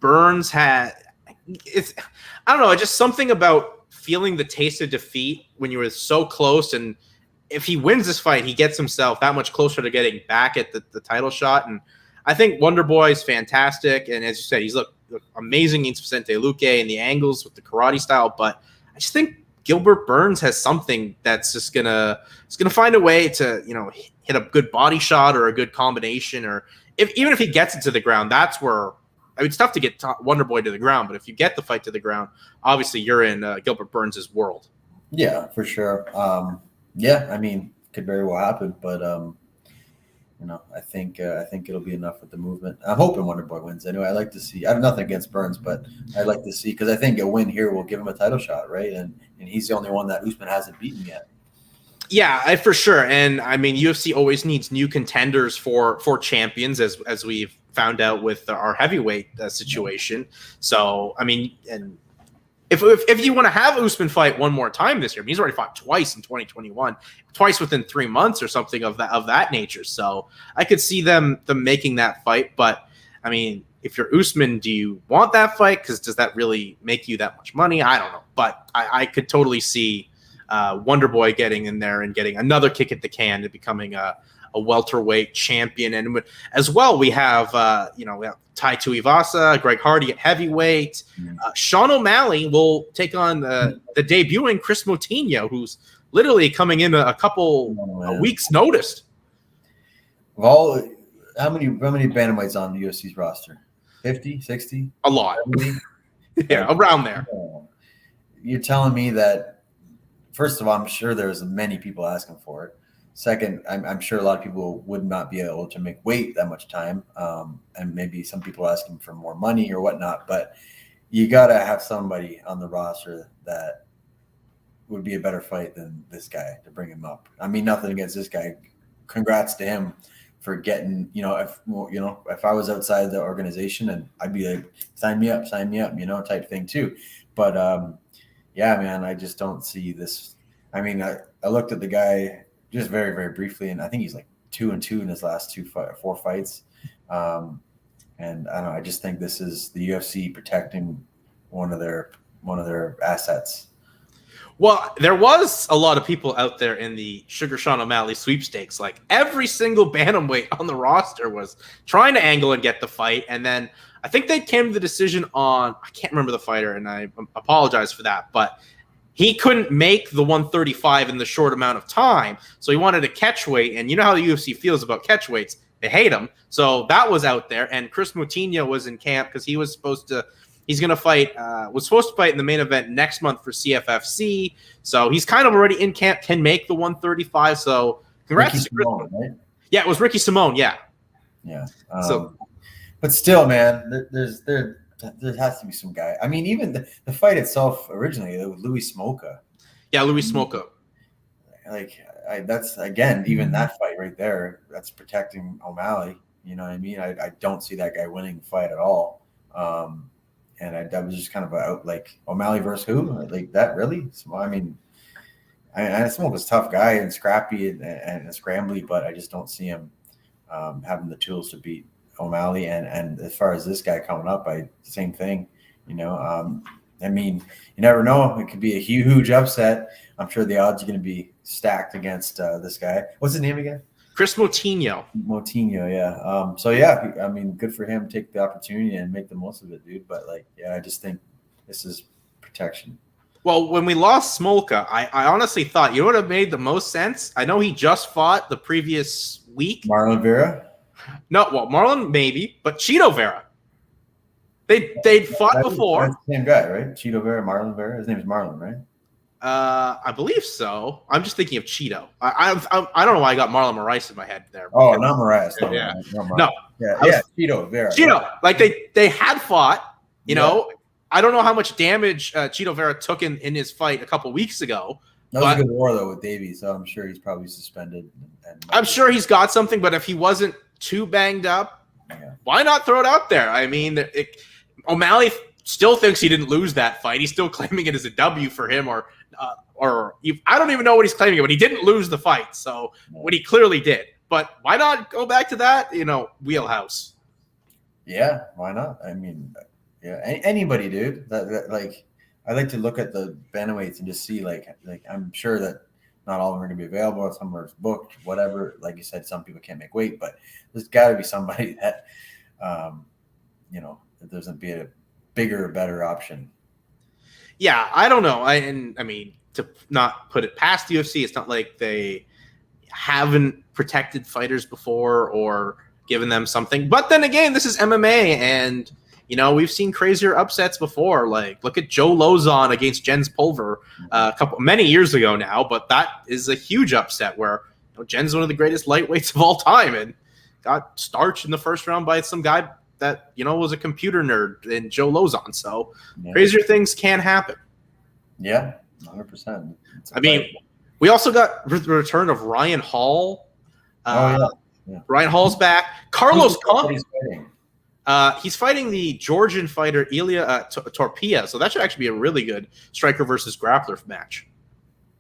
A: Burns I don't know, just something about feeling the taste of defeat when you were so close, and if he wins this fight, he gets himself that much closer to getting back at the title shot. And I think Wonderboy is fantastic, and as you said, he's looked amazing against Vicente Luque and the angles with the karate style. But I just think Gilbert Burns has something that's just gonna find a way to hit a good body shot or a good combination, or even if he gets it to the ground, that's where. It's tough to get Wonderboy to the ground, but if you get the fight to the ground, obviously you're in Gilbert Burns' world. Yeah,
B: for sure. I mean, could very well happen, but I think it'll be enough with the movement. I'm hoping Wonderboy wins. Anyway, I like to see. I have nothing against Burns, but I'd like to see, because I think a win here will give him a title shot, right? And he's the only one that Usman hasn't beaten yet.
A: Yeah, for sure. And I mean, UFC always needs new contenders for champions, as we've found out with our heavyweight situation. So, I mean, and if you want to have Usman fight one more time this year, I mean, he's already fought twice in 2021, twice within 3 months or something of that nature. So I could see them making that fight. But I mean, if you're Usman, do you want that fight? Because does that really make you that much money? I don't know. But I could totally see Wonderboy getting in there and getting another kick at the can and becoming a a welterweight champion. And as well, we have, we have Tai Tuivasa, Greg Hardy at heavyweight. Sean O'Malley will take on the debuting Chris Moutinho, who's literally coming in a couple weeks' notice.
B: How many bantamweights on the UFC's roster? 50, 60?
A: A lot. 70? Yeah, around there.
B: You're telling me that, first of all, I'm sure there's many people asking for it. Second, I'm sure a lot of people would not be able to make weight that much time. And maybe some people asking for more money or whatnot. But you got to have somebody on the roster that would be a better fight than this guy to bring him up. I mean, nothing against this guy. Congrats to him for getting, if I was outside the organization, and I'd be like, sign me up, type thing too. But yeah, man, I just don't see this. I mean, I looked at the guy just very, very briefly, and I think he's like 2-2 in his last 4 fights. And I don't know, I just think this is the UFC protecting one of their assets.
A: Well, there was a lot of people out there in the Sugar Sean O'Malley sweepstakes. Like every single bantamweight on the roster was trying to angle and get the fight. And then I think they came to the decision on, I can't remember the fighter, and I apologize for that, but he couldn't make the 135 in the short amount of time. So he wanted a catch weight. And you know how the UFC feels about catch weights. They hate him. So that was out there. And Chris Moutinho was in camp because was supposed to fight in the main event next month for CFFC. So he's kind of already in camp, can make the 135. So congrats to Chris. Right? Yeah, it was Ricky Simone. Yeah.
B: Yeah. But still, man, there has to be some guy. I mean, even the fight itself originally, it was Louis Smolka.
A: Yeah, Louis Smolka.
B: Like that's again, even that fight right there, that's protecting O'Malley. You know what I mean? I don't see that guy winning the fight at all. And that was just kind of like O'Malley versus who? Like that really? I mean, Smolka's a tough guy and scrappy and scrambly, but I just don't see him having the tools to beat O'Malley. And as far as this guy coming up, same thing. I mean, you never know. It could be a huge upset. I'm sure the odds are going to be stacked against this guy. What's his name again?
A: Chris Moutinho.
B: Yeah. So yeah, I mean, good for him. Take the opportunity and make the most of it, dude. But I just think this is protection.
A: Well, when we lost Smolka, I honestly thought, you know what would have made the most sense? I know he just fought the previous week.
B: Marlon Vera?
A: No, well, Marlon maybe, but Cheeto Vera. They'd fought before.
B: That's the same guy, right? Cheeto Vera, Marlon Vera. His name is Marlon, right?
A: I believe so. I'm just thinking of Cheeto. I don't know why I got Marlon Moraes in my head there.
B: Oh, not Moraes.
A: No.
B: Yeah, Cheeto Vera.
A: Cheeto. Like they had fought, you know. I don't know how much damage Cheeto Vera took in his fight a couple weeks ago.
B: That was a good war, though, with Davies, so I'm sure he's probably suspended.
A: I'm sure he's got something, but if he wasn't too banged up, why not throw it out there? I mean, O'Malley still thinks he didn't lose that fight. He's still claiming it as a W for him, or I don't even know what he's claiming, but he didn't lose the fight, so what he clearly did. But why not go back to that, wheelhouse?
B: Yeah, why not? I mean, anybody, dude. Like, I like to look at the bantamweights and just see, like I'm sure that not all of them are going to be available. Some are booked, whatever. Like you said, some people can't make weight, but there's got to be somebody that, that doesn't be a bigger, better option.
A: Yeah, I don't know. I mean, to not put it past the UFC, it's not like they haven't protected fighters before or given them something. But then again, this is MMA, and we've seen crazier upsets before. Like, look at Joe Lozon against Jens Pulver many years ago now. But that is a huge upset where Jen's one of the greatest lightweights of all time and got starched in the first round by some guy that was a computer nerd in Joe Lozon. So crazier things can happen.
B: Yeah, 100%.
A: I mean, we also got the return of Ryan Hall. Ryan Hall's back. Carlos Condit. He's fighting the Georgian fighter Ilya Torpia, so that should actually be a really good striker versus grappler match.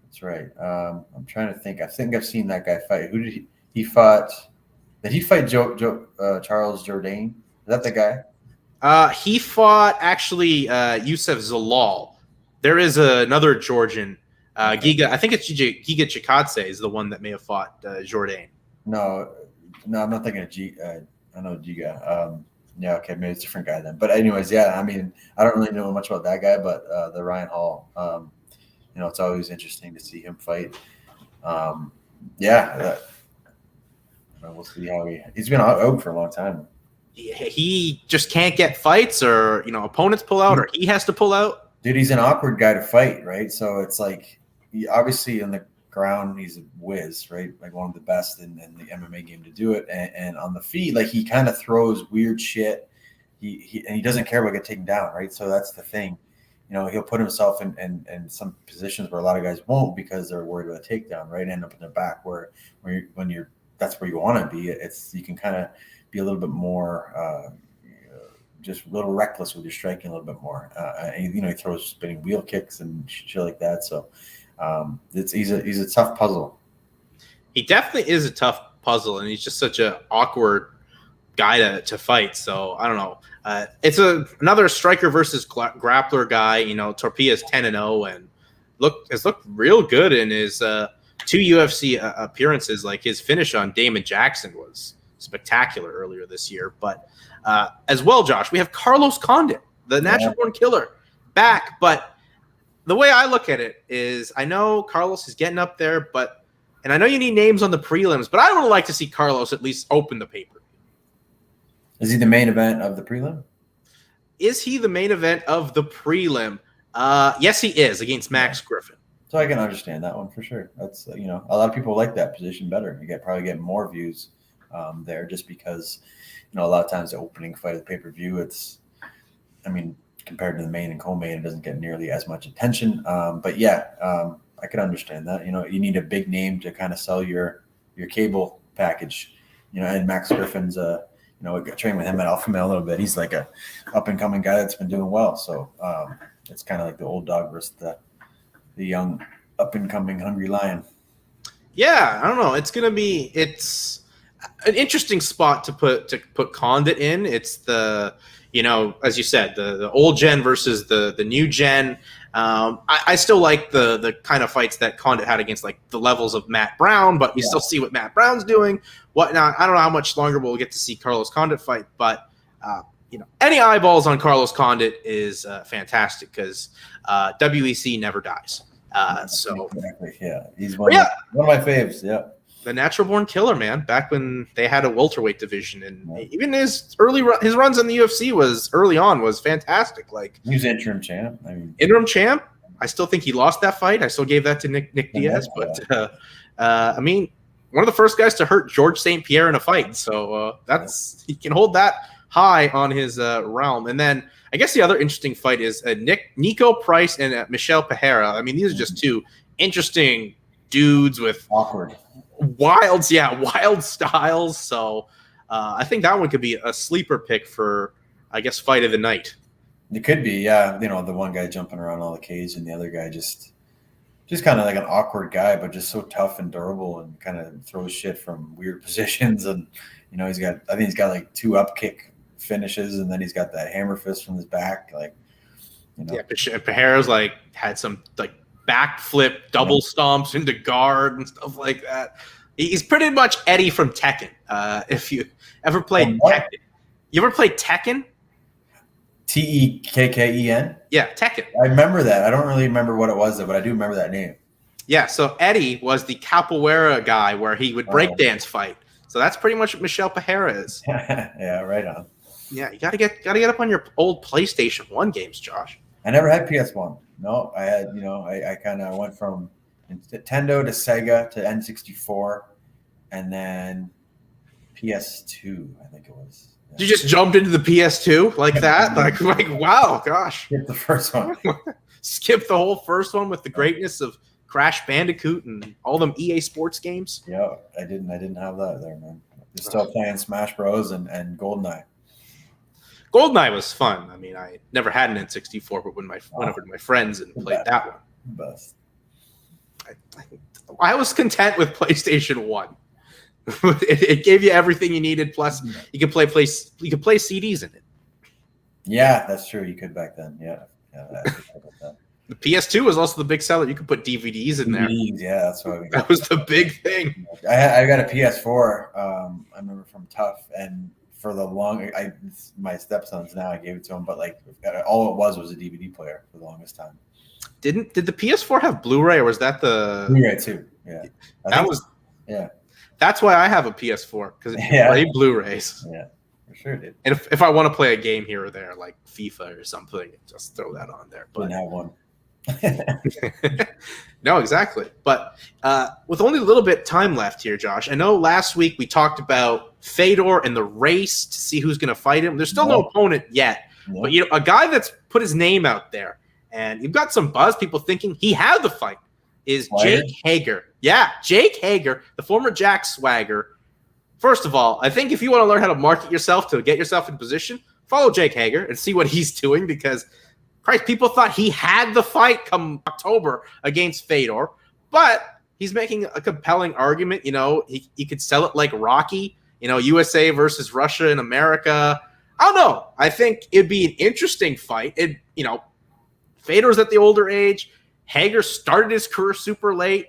B: That's right. I'm trying to think. I think I've seen that guy fight. Who did he fought? Did he fight Charles Jourdain? Is that the guy?
A: He fought actually Youssef Zalal. There is another Georgian, Giga. I think it's Giga Chikadze is the one that may have fought Jourdain.
B: No, no, I'm not thinking of G. I know Giga. Yeah, okay, maybe it's a different guy then. But anyways, yeah, I mean, I don't really know much about that guy, but the Ryan Hall, it's always interesting to see him fight. Yeah, we'll see how he's been out for a long time.
A: He just can't get fights, or opponents pull out, or he has to pull out.
B: Dude, he's an awkward guy to fight, right? So it's like, obviously in the ground he's a whiz, right? Like one of the best in the MMA game to do it, and on the feet, like he kind of throws weird shit. He doesn't care about getting taken down, right? So that's the thing. He'll put himself in some positions where a lot of guys won't, because they're worried about a takedown, right? End up in the back where that's where you want to be. You can kind of be a little bit more just a little reckless with your striking a little bit more. He throws spinning wheel kicks and shit like that. So he's a tough puzzle.
A: He definitely is a tough puzzle, and he's just such an awkward guy to fight. So I don't know. It's another striker versus grappler guy. Torpilla's 10-0 and has looked real good in his 2 UFC appearances. Like his finish on Damon Jackson was spectacular earlier this year. But as well, Josh, we have Carlos Condit, the natural born killer, back. But the way I look at it is, I know Carlos is getting up there, and I know you need names on the prelims, but I would like to see Carlos at least open the paper.
B: Is he the main event of the prelim?
A: Is he the main event of the prelim? Yes, he is, against Max Griffin.
B: So I can understand that one for sure. That's a lot of people like that position better. You probably get more views there, just because a lot of times the opening fight of the pay-per-view, compared to the main and co-main, it doesn't get nearly as much attention. But yeah, I could understand that. You need a big name to kind of sell your cable package. And Max Griffin's I trained with him at Alpha Male a little bit. He's like a up and coming guy that's been doing well. So it's kind of like the old dog versus the young up and coming hungry lion.
A: Yeah, I don't know. It's an interesting spot to put Condit in. It's the as you said, the old gen versus the new gen. I still like the kind of fights that Condit had against like the levels of Matt Brown, but you still see what Matt Brown's doing. Whatnot. I don't know how much longer we'll get to see Carlos Condit fight, but any eyeballs on Carlos Condit is fantastic, because WEC never dies.
B: Exactly. Yeah, he's one of my faves. Yeah.
A: The natural born killer, man. Back when they had a welterweight division, and even his runs in the UFC was fantastic. Like,
B: he was interim champ.
A: Interim champ. I still think he lost that fight. I still gave that to Nick Diaz, but one of the first guys to hurt George St. Pierre in a fight. So he can hold that high on his realm. And then I guess the other interesting fight is Nico Price and Michel Pereira. These are just two interesting dudes with wild styles. So I think that one could be a sleeper pick for, I guess, fight of the night.
B: It could be, yeah. The one guy jumping around all the cage, and the other guy just kind of like an awkward guy, but just so tough and durable, and kind of throws shit from weird positions. And he's got like 2 up kick finishes, and then he's got that hammer fist from his back. Like,
A: yeah, Pereira's like had some like backflip double stomps into guard and stuff like that. He's pretty much Eddie from Tekken. If you ever played Tekken, you ever played Tekken?
B: Tekken?
A: Yeah, Tekken.
B: I remember that. I don't really remember what it was, though, but I do remember that name.
A: Yeah, so Eddie was the capoeira guy where he would breakdance fight. So that's pretty much what Michel Pereira is.
B: Yeah, right on.
A: Yeah, you gotta get up on your old PlayStation 1 games, Josh.
B: I never had PS1. No, I had, I kind of went from Nintendo to Sega to N64, and then PS2, I think it was.
A: You just jumped into the PS2 like that? like wow, gosh.
B: Skip the first one.
A: Skip the whole first one with the greatness of Crash Bandicoot and all them EA Sports games?
B: Yeah, I didn't have that there, man. Just still playing Smash Bros. and GoldenEye.
A: GoldenEye was fun. I never had an N64, but went over to my friends and played that one.
B: Best.
A: I was content with PlayStation 1. It gave you everything you needed. Plus, you could play CDs in it.
B: Yeah, that's true. You could back then. Yeah.
A: The PS2 was also the big seller. You could put DVDs in there.
B: Yeah, that's what we got.
A: That was the big thing.
B: I got a PS4. I remember from Tough, and for the my stepson's now. I gave it to him, but like all it was a DVD player for the longest time.
A: Did the PS4 have Blu-ray, or was that the
B: Blu-ray too? Yeah,
A: That's why I have a PS4, because it can play Blu-rays.
B: Yeah, for sure did.
A: And if I want to play a game here or there, like FIFA or something, just throw that on there. But
B: didn't have one.
A: No, exactly. But with only a little bit time left here, Josh, I know last week we talked about Fedor and the race to see who's going to fight him. There's still no opponent yet, but a guy that's put his name out there, and you've got some buzz, people thinking he had the fight, is Jake Hager. Yeah, Jake Hager, the former Jack Swagger. First of all, I think if you want to learn how to market yourself to get yourself in position, follow Jake Hager and see what he's doing, because Christ, people thought he had the fight come October against Fedor, but he's making a compelling argument. He could sell it like Rocky, USA versus Russia in America. I don't know. I think it'd be an interesting fight. Fedor's at the older age. Hager started his career super late.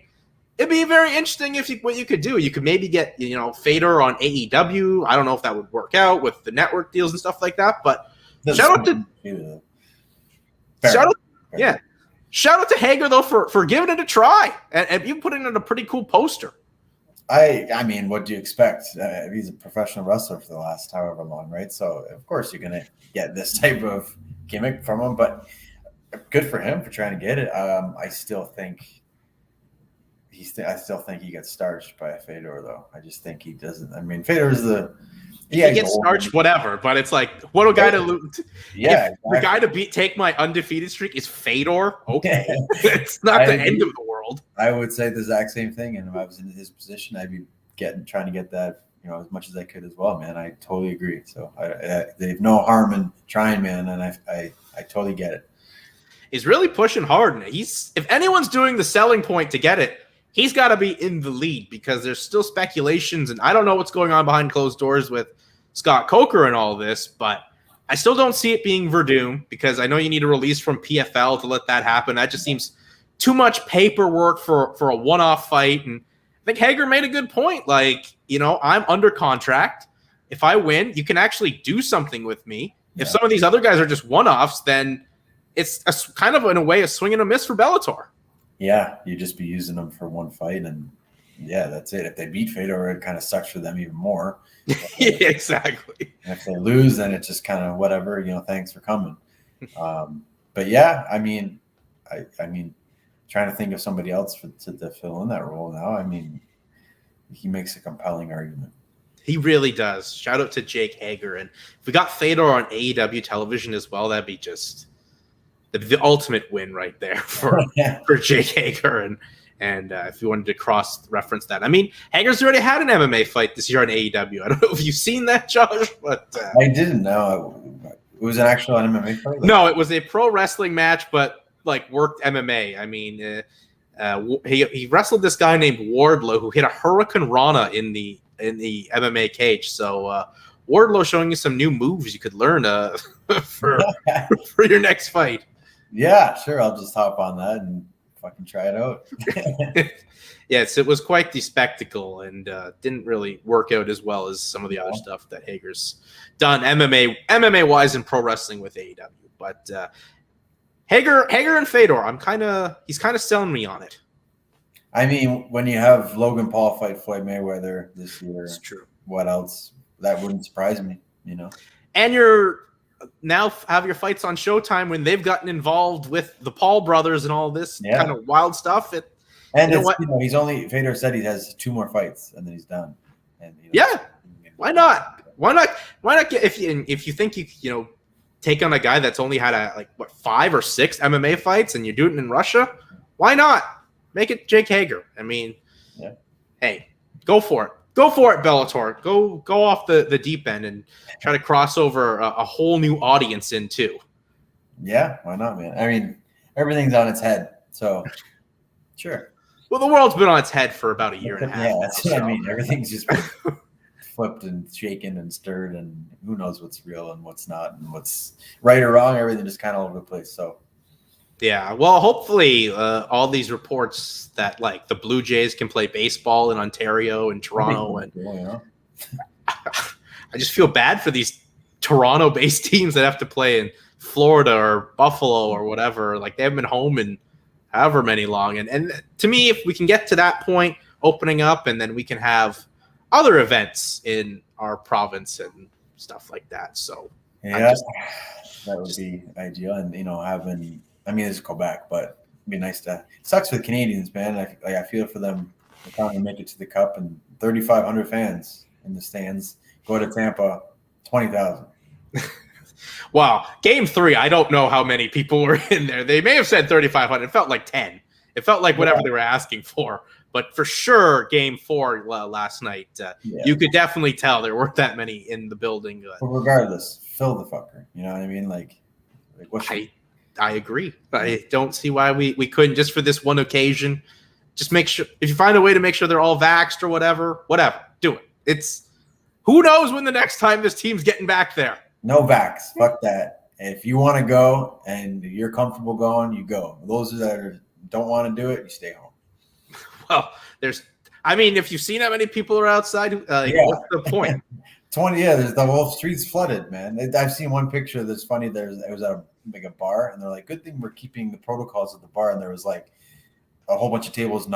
A: It'd be very interesting what you could do. You could maybe get, Fedor on AEW. I don't know if that would work out with the network deals and stuff like that, but shout out to Hager though for giving it a try, and you put it in a pretty cool poster.
B: I mean, what do you expect? He's a professional wrestler for the last however long, right? So of course you're gonna get this type of gimmick from him, but good for him for trying to get it. I still think he gets starched by Fedor, though. I just think he doesn't. I mean, Fedor's he
A: gets starched, whatever. But it's like, what a guy to lose.
B: Yeah,
A: exactly. The guy to take my undefeated streak is Fedor. Okay, it's not the end of the world.
B: I would say the exact same thing, and if I was in his position, I'd be trying to get that, as much as I could as well, man. I totally agree. So they've no harm in trying, man, and I totally get it.
A: He's really pushing hard, and if anyone's doing the selling point to get it, he's got to be in the lead, because there's still speculations, and I don't know what's going on behind closed doors with Scott Coker and all this, but I still don't see it being Verdum, because I know you need a release from PFL to let that happen. That just seems too much paperwork for a one-off fight, and I think Hager made a good point. Like, I'm under contract. If I win, you can actually do something with me. Yeah. If some of these other guys are just one-offs, then it's kind of, in a way, a swing and a miss for Bellator.
B: Yeah, you just be using them for one fight, and that's it. If they beat Fedor, it kind of sucks for them even more.
A: Yeah, exactly.
B: And if they lose, then it's just kind of whatever, thanks for coming. But yeah, I mean, trying to think of somebody else to fill in that role now. I mean, he makes a compelling argument.
A: He really does. Shout out to Jake Hager. And if we got Fedor on AEW television as well, that'd be just the ultimate win right there for Jake Hager. And if you wanted to cross-reference that. I mean, Hager's already had an MMA fight this year on AEW. I don't know if you've seen that, Josh, but
B: I didn't know. It was an actual MMA fight?
A: No, it was a pro wrestling match, but worked MMA. I mean, he wrestled this guy named Wardlow, who hit a Hurricane Rana in the MMA cage. So Wardlow showing you some new moves you could learn for your next fight.
B: Yeah, sure. I'll just hop on that and fucking try it out.
A: Yes, it was quite the spectacle, and didn't really work out as well as some of the other stuff that Hager's done MMA wise in pro wrestling with AEW. But Hager and Fedor, he's kind of selling me on it.
B: I mean, when you have Logan Paul fight Floyd Mayweather this year,
A: it's true.
B: What else? That wouldn't surprise me,
A: And you're now have your fights on Showtime when they've gotten involved with the Paul brothers and all this kind of wild stuff.
B: Fedor said he has 2 more fights and then he's done. And
A: why not? Why not get, if you think you take on a guy that's only had 5 or 6 MMA fights and you're doing it in Russia? Why not? Make it Jake Hager. I mean, hey, go for it. Go for it, Bellator. Go off the deep end and try to cross over a whole new audience in too.
B: Yeah, why not, man? I mean, everything's on its head, so sure.
A: Well, the world's been on its head for about a year and a half.
B: Yeah, that's what I mean. Everything's just been flipped and shaken and stirred, and who knows what's real and what's not, and what's right or wrong. Everything just kind of all over the place. So
A: Yeah, well, hopefully all these reports that like the Blue Jays can play baseball in Ontario and Toronto, and I just feel bad for these Toronto-based teams that have to play in Florida or Buffalo or whatever. Like they haven't been home in however many long, and to me, if we can get to that point, opening up, and then we can have other events in our province and stuff like that. So
B: yeah, that would be ideal, and having. I mean, it's Quebec, but it'd be nice to. It sucks for the Canadians, man. I feel for them. They finally make it to the Cup, and 3,500 fans in the stands. Go to Tampa, 20,000.
A: Wow, Game 3. I don't know how many people were in there. They may have said 3,500. It felt like 10. It felt like whatever they were asking for. But for sure, Game 4 last night, you could definitely tell there weren't that many in the building.
B: But regardless, fill the fucker. You know what I mean? Like what?
A: I agree. I don't see why we couldn't, just for this one occasion, just make sure, if you find a way to make sure they're all vaxxed or whatever, do it. It's, who knows when the next time this team's getting back there.
B: No vax. Fuck that. If you want to go and you're comfortable going, you go. Those that don't want to do it, you stay home.
A: Well, if you've seen how many people are outside, what's the point?
B: 20, there's the whole street's flooded, man. I've seen one picture that's funny. It was at a bar, and they're like, good thing we're keeping the protocols at the bar. And there was like a whole bunch of tables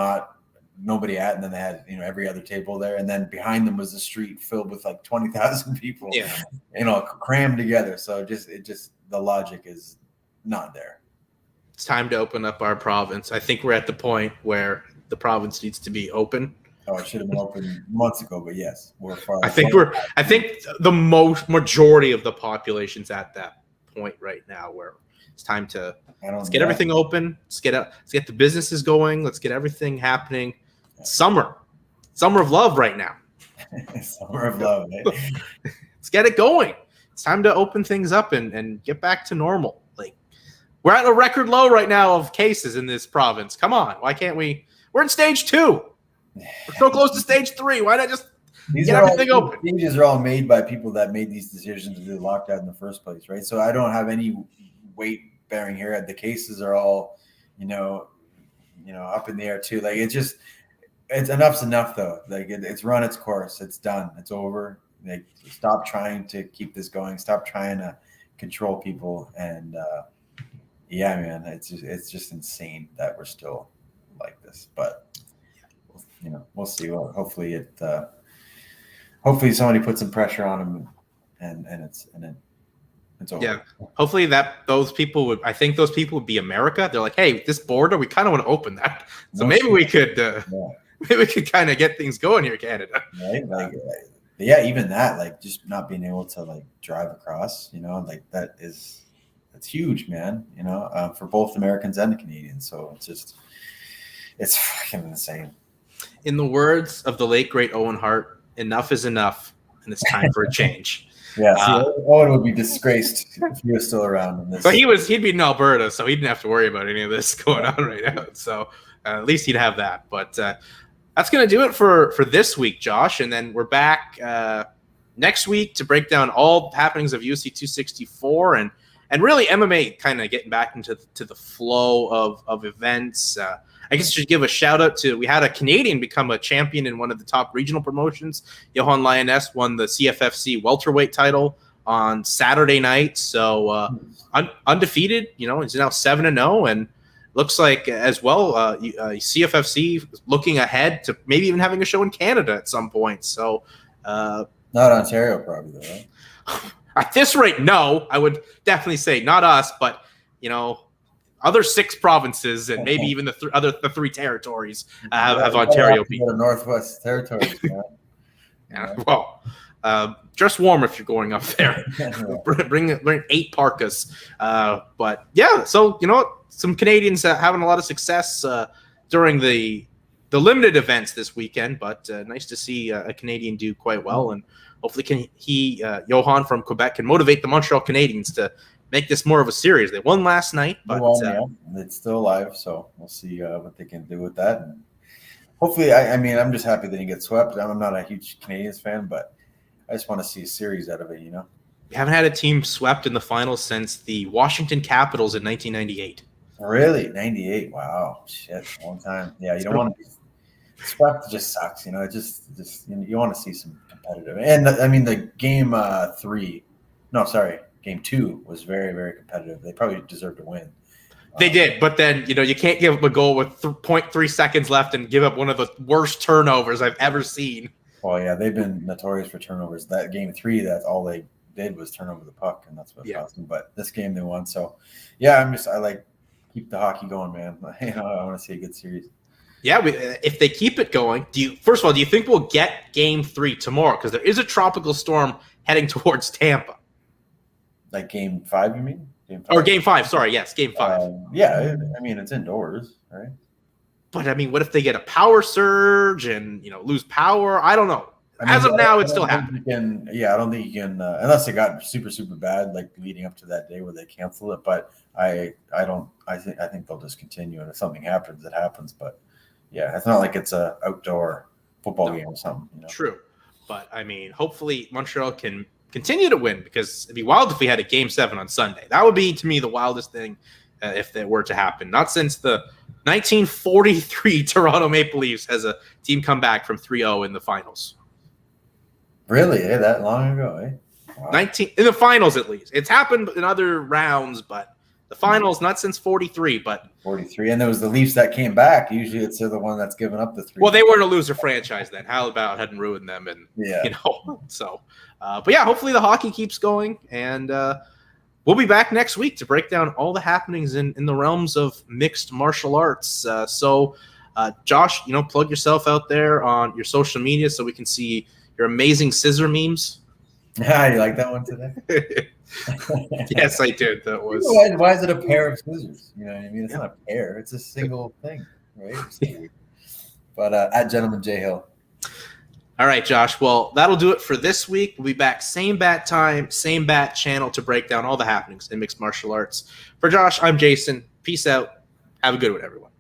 B: nobody at, and then they had every other table there, and then behind them was the street filled with like 20,000 people, crammed together. So the logic is not there.
A: It's time to open up our province. I think we're at the point where the province needs to be open.
B: Oh, it should have been open months ago, but yes, we're far.
A: I think the majority of the population's at that point right now where it's time to let's get everything open. Let's get the businesses going. Let's get everything happening. Summer of love right now.
B: Summer of love.
A: Let's get it going. It's time to open things up and get back to normal. Like, we're at a record low right now of cases in this province. Come on, why can't we? We're in stage 2. We're so close to stage 3. Why not just get everything open?
B: These are all made by people that made these decisions to do lockdown in the first place, right? So I don't have any weight bearing here. The cases are all, up in the air too. Like it's enough's enough though. Like it's run its course. It's done. It's over. Like stop trying to keep this going. Stop trying to control people. And man, it's just insane that we're still like this. But we'll see. Well, hopefully somebody puts some pressure on them, and it's over.
A: Yeah, hopefully those people would be America. They're like, hey, this border, we kind of want to open that, so maybe we could kind of get things going here, Canada.
B: Right? Like, even that, like, just not being able to like drive across, like that's huge, man. For both Americans and the Canadians. So it's fucking insane.
A: In the words of the late great Owen Hart, enough is enough, and it's time for a change.
B: Yeah, Owen would be disgraced if he was still around in this.
A: But he'd be in Alberta, so he didn't have to worry about any of this going on right now. So at least he'd have that. But that's going to do it for this week, Josh. And then we're back next week to break down all happenings of UFC 264 and really MMA kind of getting back into the flow of events. I guess I should give a shout out to, we had a Canadian become a champion in one of the top regional promotions. Johan Lioness won the CFFC welterweight title on Saturday night. So undefeated, he's now 7-0 and looks like as well CFFC looking ahead to maybe even having a show in Canada at some point. So
B: not Ontario probably though, right?
A: At this rate, no. I would definitely say not us, but other 6 provinces and maybe even the 3 territories have Ontario beat.
B: The Northwest Territories.
A: Yeah. Well, dress warm if you're going up there. bring 8 parkas. But yeah, so some Canadians having a lot of success during the limited events this weekend. But nice to see a Canadian do quite well, and hopefully Johan from Quebec can motivate the Montreal Canadiens to make this more of a series. They won last night, but
B: it's still alive, so we'll see what they can do with that. And hopefully, I'm just happy they didn't get swept. I'm not a huge Canadiens fan, but I just want to see a series out of it,
A: We haven't had a team swept in the finals since the Washington Capitals in 1998.
B: Really? 98. Wow. Shit. Long time. Yeah, you don't want to be. Stuff just sucks, It just you want to see some competitive. And I mean, the game game 2 was very, very competitive. They probably deserved to win.
A: They did, but then you can't give up a goal with 0.3 seconds left and give up one of the worst turnovers I've ever seen.
B: Well, yeah, they've been notorious for turnovers. That game 3, that's all they did was turn over the puck, and that's what cost them. But this game they won. So, yeah, I like keep the hockey going, man. I want to see a good series.
A: Yeah, if they keep it going, first of all, do you think we'll get game 3 tomorrow? Because there is a tropical storm heading towards Tampa.
B: Like game 5, you mean?
A: Or game 5, sorry. Yes, game 5.
B: Yeah, I mean, it's indoors, right?
A: But, I mean, what if they get a power surge and, lose power? I don't know. As of now, it's still happening.
B: I don't think you can, unless it got super, super bad, like leading up to that day where they cancel it. But I think they'll just continue. And if something happens, it happens. But, yeah, it's not like it's a outdoor football game or something.
A: True. But, I mean, hopefully Montreal can continue to win, because it'd be wild if we had a game 7 on Sunday. That would be, to me, the wildest thing if that were to happen. Not since the 1943 Toronto Maple Leafs has a team come back from 3-0 in the finals.
B: Really? That long ago,
A: Wow. 19 in the finals, at least. It's happened in other rounds, but the finals, not since 43, but
B: 43. And there was the Leafs that came back. Usually it's the one that's given up the 3.
A: Well, they weren't a loser franchise then. How about hadn't ruined them? And so but yeah, hopefully the hockey keeps going, and we'll be back next week to break down all the happenings in the realms of mixed martial arts. So Josh, plug yourself out there on your social media so we can see your amazing scissor memes.
B: Yeah, you like that one today?
A: Yes, I did. That was.
B: Why is it a pair of scissors? You know what I mean? It's not a pair. It's a single thing, right? But at Gentleman J Hill.
A: All right, Josh. Well, that'll do it for this week. We'll be back same bat time, same bat channel to break down all the happenings in mixed martial arts. For Josh, I'm Jason. Peace out. Have a good one, everyone.